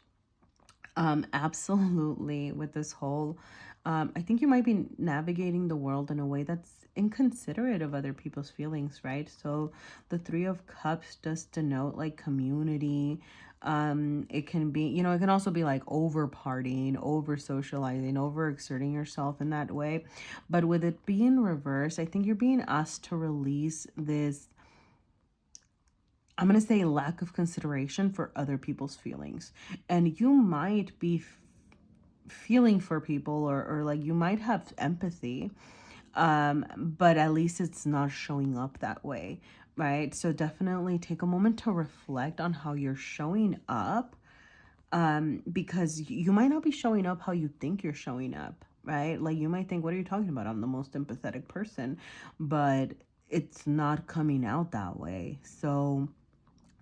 absolutely, with this whole, I think you might be navigating the world in a way that's inconsiderate of other people's feelings, right? So the Three of Cups does denote like community. It can be, you know, it can also be like over partying, over socializing, over exerting yourself in that way. But with it being reversed, I think you're being asked to release this, I'm going to say, lack of consideration for other people's feelings. And you might be feeling for people, or like you might have empathy, but at least it's not showing up that way, right? So definitely take a moment to reflect on how you're showing up, because you might not be showing up how you think you're showing up, right? Like you might think, what are you talking about? I'm the most empathetic person, but it's not coming out that way. So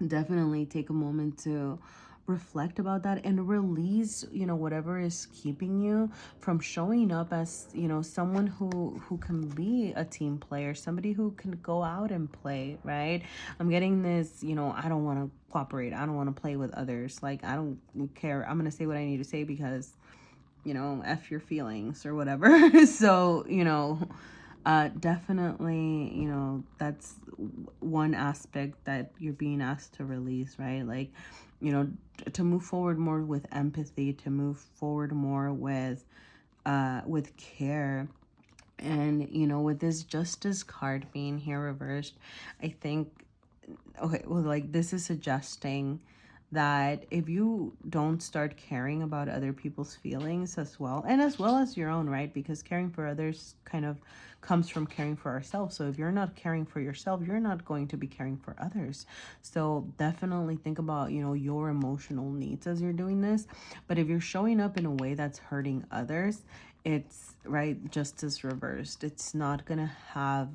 definitely take a moment to reflect about that and release, you know, whatever is keeping you from showing up as, you know, someone who can be a team player, somebody who can go out and play, right? I'm getting this, you know, I don't want to cooperate, I don't want to play with others, like I don't care, I'm gonna say what I need to say because, you know, F your feelings or whatever. So, you know, definitely, you know, that's one aspect that you're being asked to release, right? Like, you know, to move forward more with empathy, to move forward more with care. And, you know, with this Justice card being here reversed, I think, okay, well, like this is suggesting that if you don't start caring about other people's feelings as well, and as well as your own, right? Because caring for others kind of comes from caring for ourselves. So if you're not caring for yourself, you're not going to be caring for others. So definitely think about, you know, your emotional needs as you're doing this. But if you're showing up in a way that's hurting others, it's right, justice reversed. It's not gonna have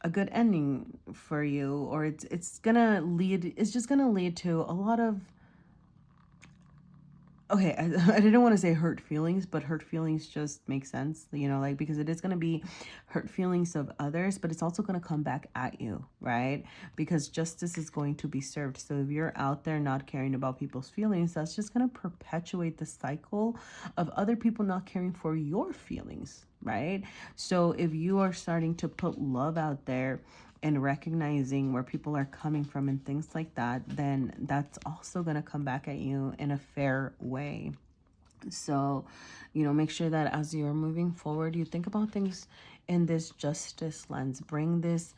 a good ending for you, or it's just gonna lead to a lot of, okay, I didn't want to say hurt feelings, but hurt feelings just make sense, you know, like because it is going to be hurt feelings of others, but it's also going to come back at you, right? Because justice is going to be served. So if you're out there not caring about people's feelings, that's just going to perpetuate the cycle of other people not caring for your feelings, right? So if you are starting to put love out there and recognizing where people are coming from and things like that, then that's also going to come back at you in a fair way. So, you know, make sure that as you're moving forward, you think about things in this justice lens. Bring this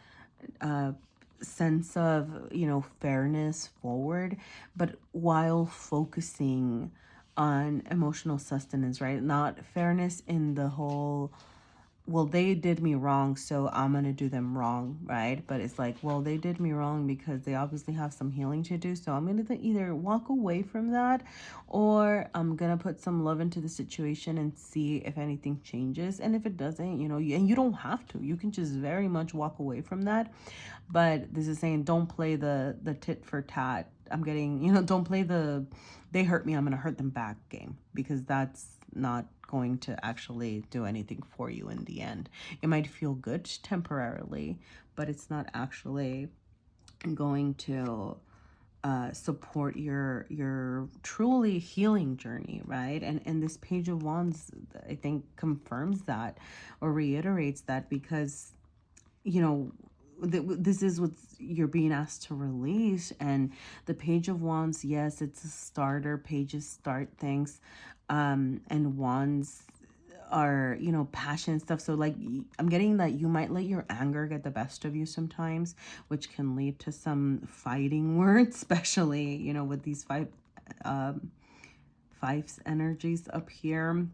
sense of, you know, fairness forward, but while focusing on emotional sustenance, right? Not fairness in the whole, well, they did me wrong, so I'm gonna do them wrong, right? But it's like, well, they did me wrong because they obviously have some healing to do, so I'm gonna either walk away from that, or I'm gonna put some love into the situation and see if anything changes. And if it doesn't, you know, and you don't have to, you can just very much walk away from that. But this is saying, don't play the tit for tat. I'm getting, you know, don't play the they hurt me, I'm gonna hurt them back game, because that's not going to actually do anything for you in the end. It might feel good temporarily, but it's not actually going to support your truly healing journey, right? And this Page of Wands, I think, confirms that or reiterates that, because, you know, this is what you're being asked to release. And the Page of Wands, yes, it's a starter. Pages start things, and wands are, you know, passion stuff. So like, I'm getting that you might let your anger get the best of you sometimes, which can lead to some fighting words, especially, you know, with these fives energies up here.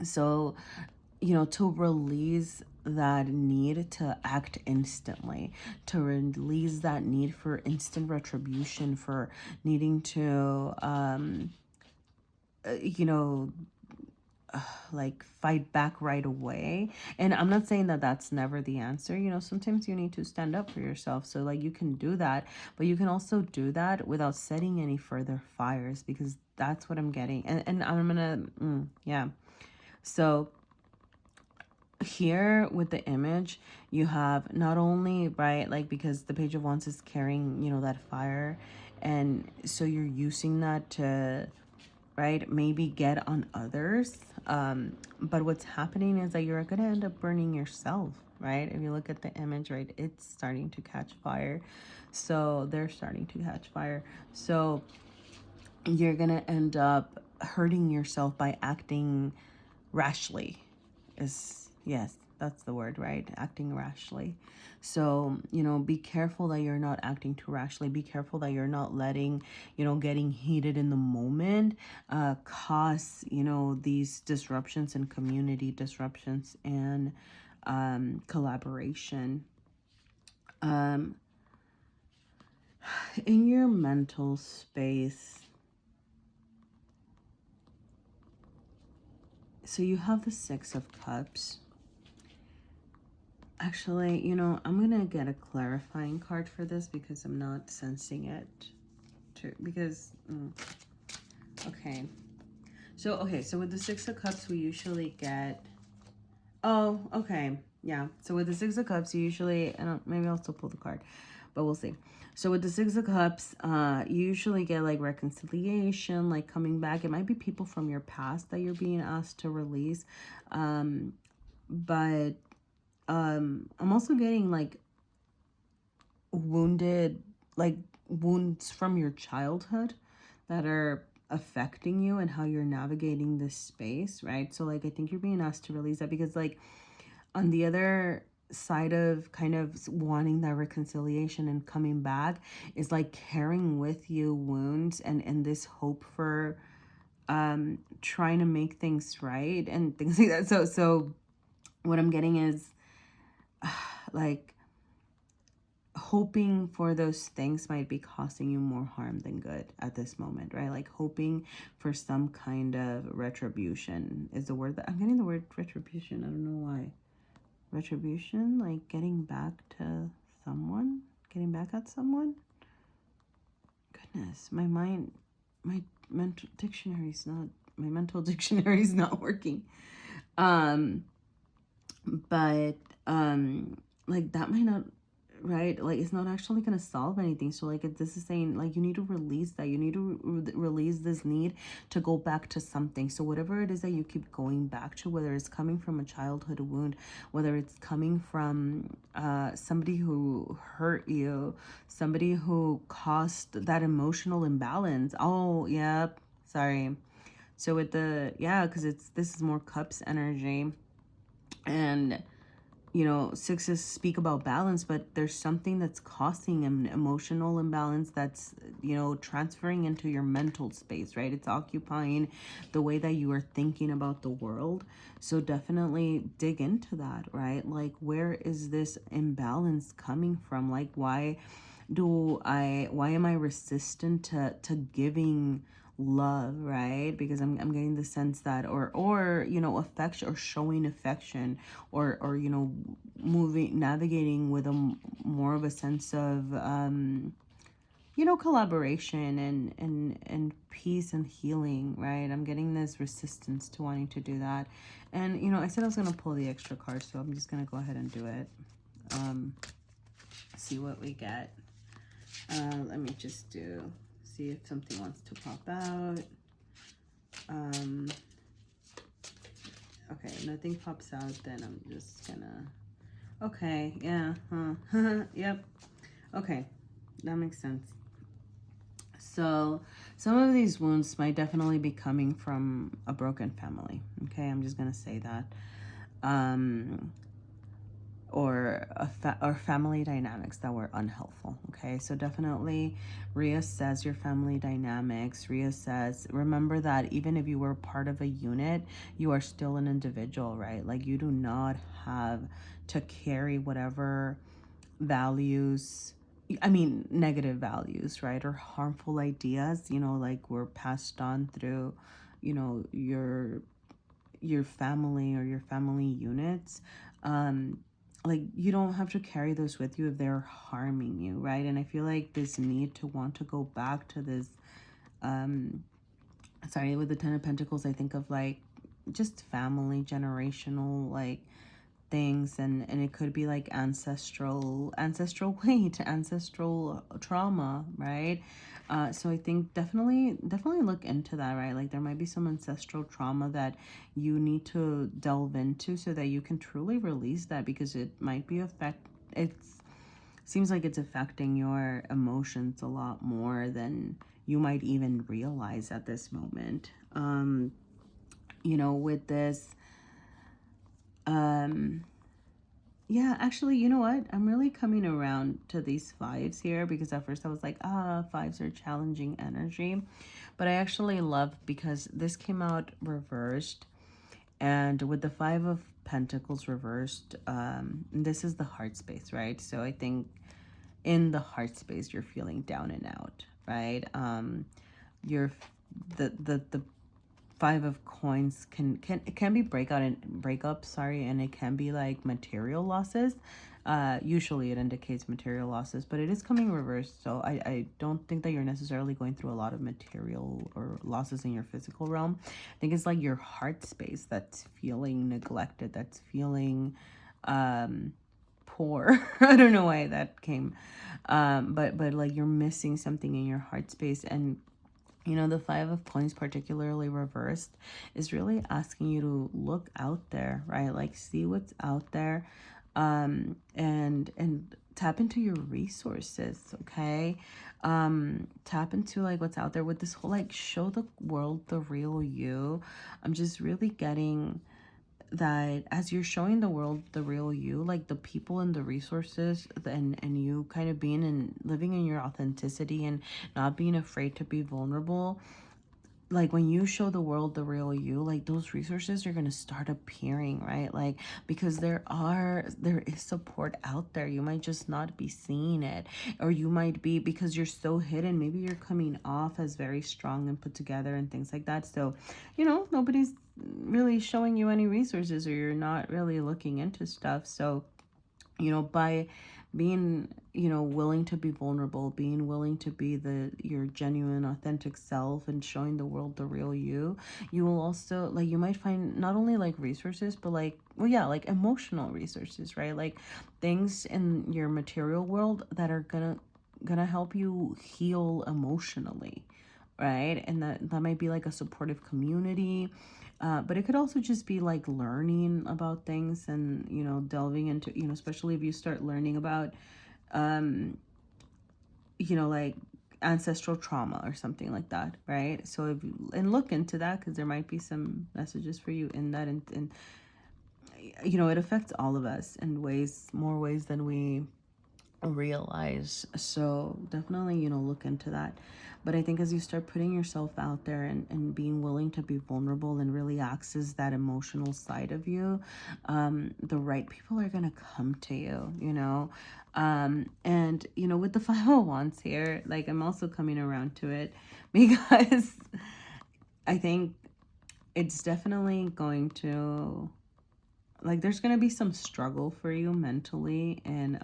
So, you know, to release that need to act instantly, to release that need for instant retribution, for needing to you know, like fight back right away. And I'm not saying that that's never the answer. You know, sometimes you need to stand up for yourself, so like you can do that, but you can also do that without setting any further fires, because that's what I'm getting. And I'm gonna yeah. So here with the image, you have not only, right, like, because the Page of Wands is carrying, you know, that fire, and so you're using that to, right, maybe get on others, but what's happening is that you're gonna end up burning yourself, right? If you look at the image, right, it's starting to catch fire. So they're starting to catch fire. So you're going to end up hurting yourself by acting rashly. Is, yes, that's the word, right? Acting rashly. So, be careful that you're not acting too rashly. Be careful that you're not letting, getting heated in the moment cause, these disruptions in community, disruptions and collaboration. In your mental space, so you have the Six of Cups. Actually, I'm going to get a clarifying card for this because I'm not sensing it. Okay. So with the Six of Cups, we usually get... Oh, okay. Yeah. So with the Six of Cups, you usually... maybe I'll still pull the card, but we'll see. So with the Six of Cups, you usually get like reconciliation, like coming back. It might be people from your past that you're being asked to release. But I'm also getting like wounded, like wounds from your childhood that are affecting you and how you're navigating this space, right? So like I think you're being asked to release that because like on the other side of kind of wanting that reconciliation and coming back is like carrying with you wounds and this hope for trying to make things right and things like that. So what I'm getting is like hoping for those things might be causing you more harm than good at this moment, right? Like hoping for some kind of retribution is the word that I'm getting. The word retribution, I don't know why. Retribution, like getting back to someone, getting back at someone. Goodness, my mental dictionary is not working. But like that might not, right? Like it's not actually going to solve anything. So like this is saying like you need to release that. You need to release this need to go back to something. So whatever it is that you keep going back to, whether it's coming from a childhood wound, whether it's coming from somebody who hurt you, somebody who caused that emotional imbalance. Oh, yep. Sorry. So with the, yeah, because this is more cups energy. And sixes speak about balance, but there's something that's causing an emotional imbalance that's transferring into your mental space, right? It's occupying the way that you are thinking about the world. So definitely dig into that, right? Like where is this imbalance coming from? Like why am I resistant to giving love, right? Because I'm getting the sense that or affection, or showing affection, or navigating with a more of a sense of collaboration and peace and healing, right? I'm getting this resistance to wanting to do that. And I said I was going to pull the extra card, so I'm just going to go ahead and do it. See what we get. Let me just see if something wants to pop out. Okay, nothing pops out, then I'm just gonna... Okay, yeah, yep. Okay, that makes sense. So some of these wounds might definitely be coming from a broken family. Okay, I'm just gonna say that. Or family dynamics that were unhelpful. Okay, so definitely reassess your family dynamics. Remember that even if you were part of a unit, you are still an individual, right? Like you do not have to carry whatever values, negative values, right? Or harmful ideas, like were passed on through, your family or your family units. Like you don't have to carry those with you if they're harming you, right? And I feel like this need to want to go back to this with the Ten of Pentacles, I think of like just family, generational, like things, and it could be like ancestral weight, ancestral trauma, right? So I think definitely look into that, right? Like there might be some ancestral trauma that you need to delve into so that you can truly release that, because it might be it's seems like it's affecting your emotions a lot more than you might even realize at this moment. With this, yeah, actually, you know what? I'm really coming around to these fives here, because at first I was like, fives are challenging energy. But I actually love, because this came out reversed. And with the Five of Pentacles reversed, this is the heart space, right? So I think in the heart space, you're feeling down and out, right? You're the Five of Coins can be breakup, sorry, and it can be like material losses. Usually it indicates material losses, but it is coming reversed, so I don't think that you're necessarily going through a lot of material or losses in your physical realm. I think it's like your heart space that's feeling neglected, that's feeling poor. I don't know why that came, but like you're missing something in your heart space. And the Five of Coins, particularly reversed, is really asking you to look out there, right? Like see what's out there, and tap into your resources, okay? Tap into like what's out there with this whole like show the world the real you. I'm just really getting that as you're showing the world the real you, like the people and the resources, and you kind of being and living in your authenticity and not being afraid to be vulnerable, like when you show the world the real you, like those resources are going to start appearing, right? Like because there is support out there. You might just not be seeing it, or you might be, because you're so hidden, maybe you're coming off as very strong and put together and things like that. So nobody's really showing you any resources, or you're not really looking into stuff. So by being willing to be vulnerable, being willing to be your genuine authentic self, and showing the world the real you, you will also, like, you might find not only like resources, but like, well, yeah, like emotional resources, right? Like things in your material world that are gonna help you heal emotionally, right? And that might be like a supportive community, but it could also just be like learning about things, and delving into, especially if you start learning about like ancestral trauma or something like that, right? So and look into that, because there might be some messages for you in that, and it affects all of us in more ways than we realize. So definitely look into that. But I think as you start putting yourself out there, and being willing to be vulnerable and really access that emotional side of you, the right people are going to come to you, and with the Five of Wands here, like I'm also coming around to it, because I think it's definitely going to, like, there's going to be some struggle for you mentally, and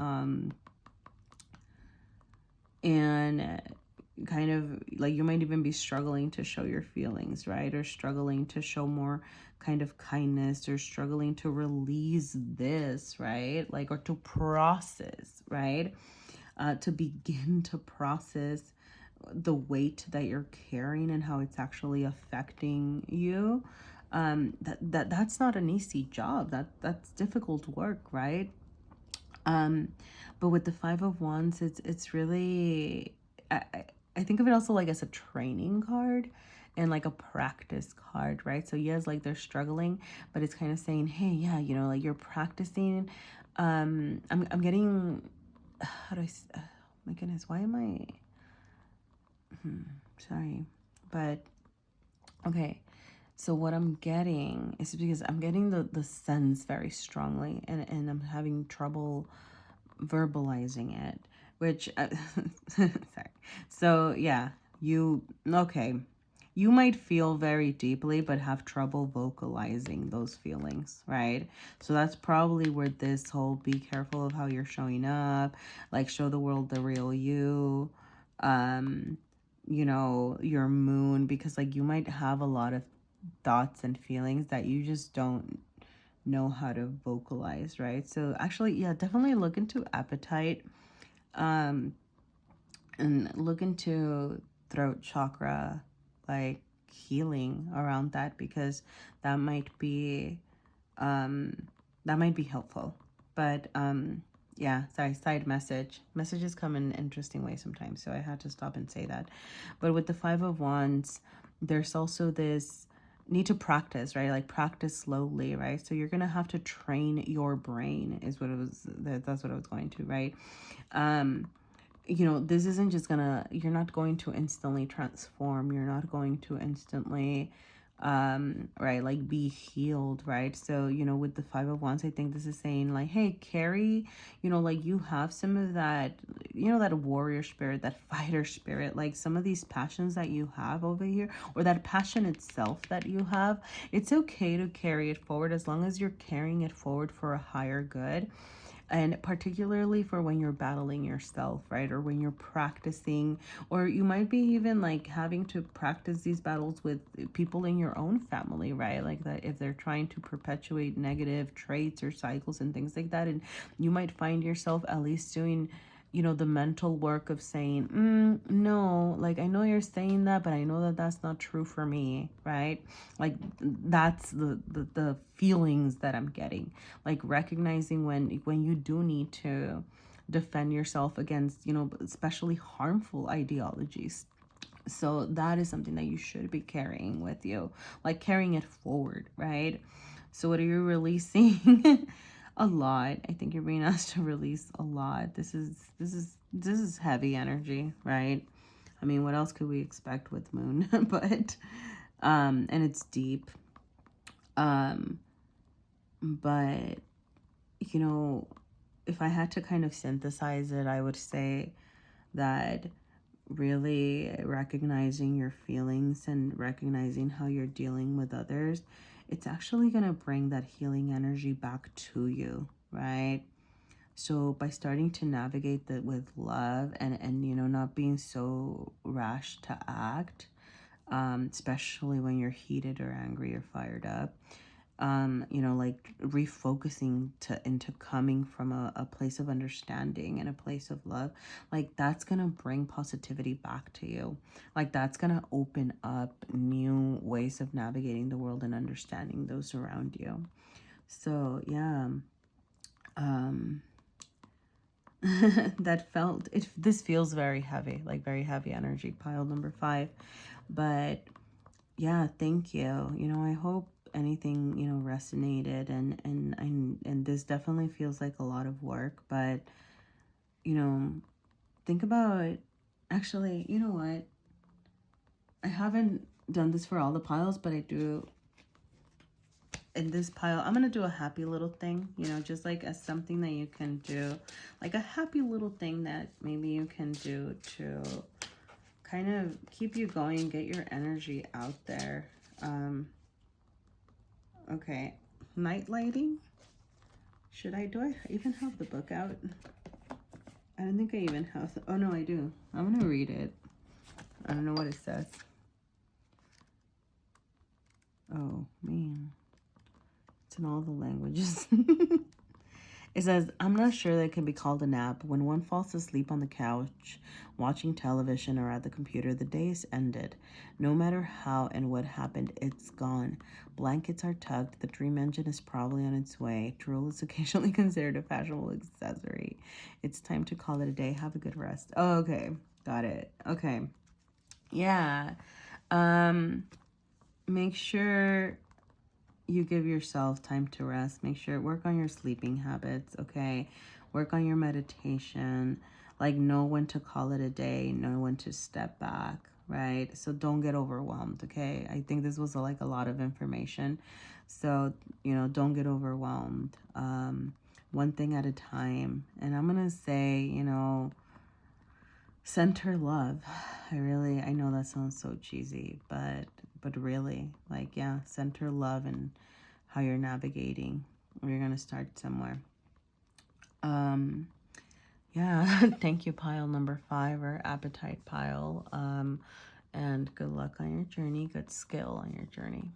kind of like you might even be struggling to show your feelings, right? Or struggling to show more kind of kindness, or struggling to release this, right? Like, or to process, right? To begin to process the weight that you're carrying and how it's actually affecting you. That's not an easy job. That's difficult work, right? But with the Five of Wands, it's really, I think of it also like as a training card and like a practice card, right? So yes, like they're struggling, but it's kind of saying, hey, yeah, like you're practicing. I'm getting, how do I, oh my goodness, why am I, sorry, but okay. So what I'm getting is, because I'm getting the sense very strongly, and I'm having trouble verbalizing it, which sorry. So yeah, okay, you might feel very deeply but have trouble vocalizing those feelings, right? So that's probably where this whole be careful of how you're showing up, like show the world the real you, your moon, because like you might have a lot of thoughts and feelings that you just don't know how to vocalize, right? So actually, yeah, definitely look into Apatite, um, and look into throat chakra, like healing around that, because that might be um that might be helpful. But yeah, sorry, side message. Messages come in interesting ways sometimes, so I had to stop and say that. But with the Five of Wands, there's also this need to practice, right? Like practice slowly, right? So you're gonna have to train your brain, is what it was. That's what I was going to, right? um you know, this isn't just gonna, you're not going to instantly transform, you're not going to instantly right, like be healed, right? So, you know, with the Five of Wands, I think this is saying like, hey, carry, you know, like you have some of that, you know, that warrior spirit, that fighter spirit, like some of these passions that you have over here, or that passion itself that you have. It's okay to carry it forward, as long as you're carrying it forward for a higher good, and particularly for when you're battling yourself, right? Or when you're practicing, or you might be even like having to practice these battles with people in your own family, right? Like that, if they're trying to perpetuate negative traits or cycles and things like that, and you might find yourself at least doing, you know, the mental work of saying, no, like I know you're saying that, but I know that that's not true for me, right? Like that's the feelings that I'm getting, like recognizing when you do need to defend yourself against, you know, especially harmful ideologies. So that is something that you should be carrying with you, like carrying it forward, right? So what are you releasing? A lot. I think you're being asked to release a lot. This is heavy energy, right? I mean, what else could we expect with moon? But and it's deep. Um but you know, if I had to kind of synthesize it, I would say that really recognizing your feelings and recognizing how you're dealing with others, it's actually going to bring that healing energy back to you, right? So by starting to navigate that with love, and you know, not being so rash to act, especially when you're heated or angry or fired up, you know, like refocusing to into coming from a place of understanding and a place of love, like that's gonna bring positivity back to you. Like that's gonna open up new ways of navigating the world and understanding those around you. So yeah, um that felt it, this feels very heavy, like very heavy energy, pile number 5. But yeah, thank you. You know, I hope anything, you know, resonated, and this definitely feels like a lot of work, but you know, think about, actually, you know what? I haven't done this for all the piles, but I do in this pile. I'm going to do a happy little thing, you know, just like as something that you can do, like a happy little thing that maybe you can do to kind of keep you going, get your energy out there. Okay, night lighting. Do I even have the book out? I don't think I even have, oh no, I do. I'm gonna read it. I don't know what it says. Oh man, it's in all the languages. It says, I'm not sure that it can be called a nap. When one falls asleep on the couch, watching television or at the computer, the day is ended. No matter how and what happened, it's gone. Blankets are tucked. The dream engine is probably on its way. Drool is occasionally considered a fashionable accessory. It's time to call it a day. Have a good rest. Oh, okay. Got it. Okay. Yeah. Make sure you give yourself time to rest. Make sure, work on your sleeping habits, okay? Work on your meditation. Like, know when to call it a day, know when to step back, right? So don't get overwhelmed, okay? I think this was like a lot of information. So, you know, don't get overwhelmed. One thing at a time. And I'm going to say, you know, center love. I know that sounds so cheesy, but really, like, yeah, center love and how you're navigating. We're gonna start somewhere. Yeah, thank you, pile number 5, or Apatite pile. And good luck on your journey, good skill on your journey.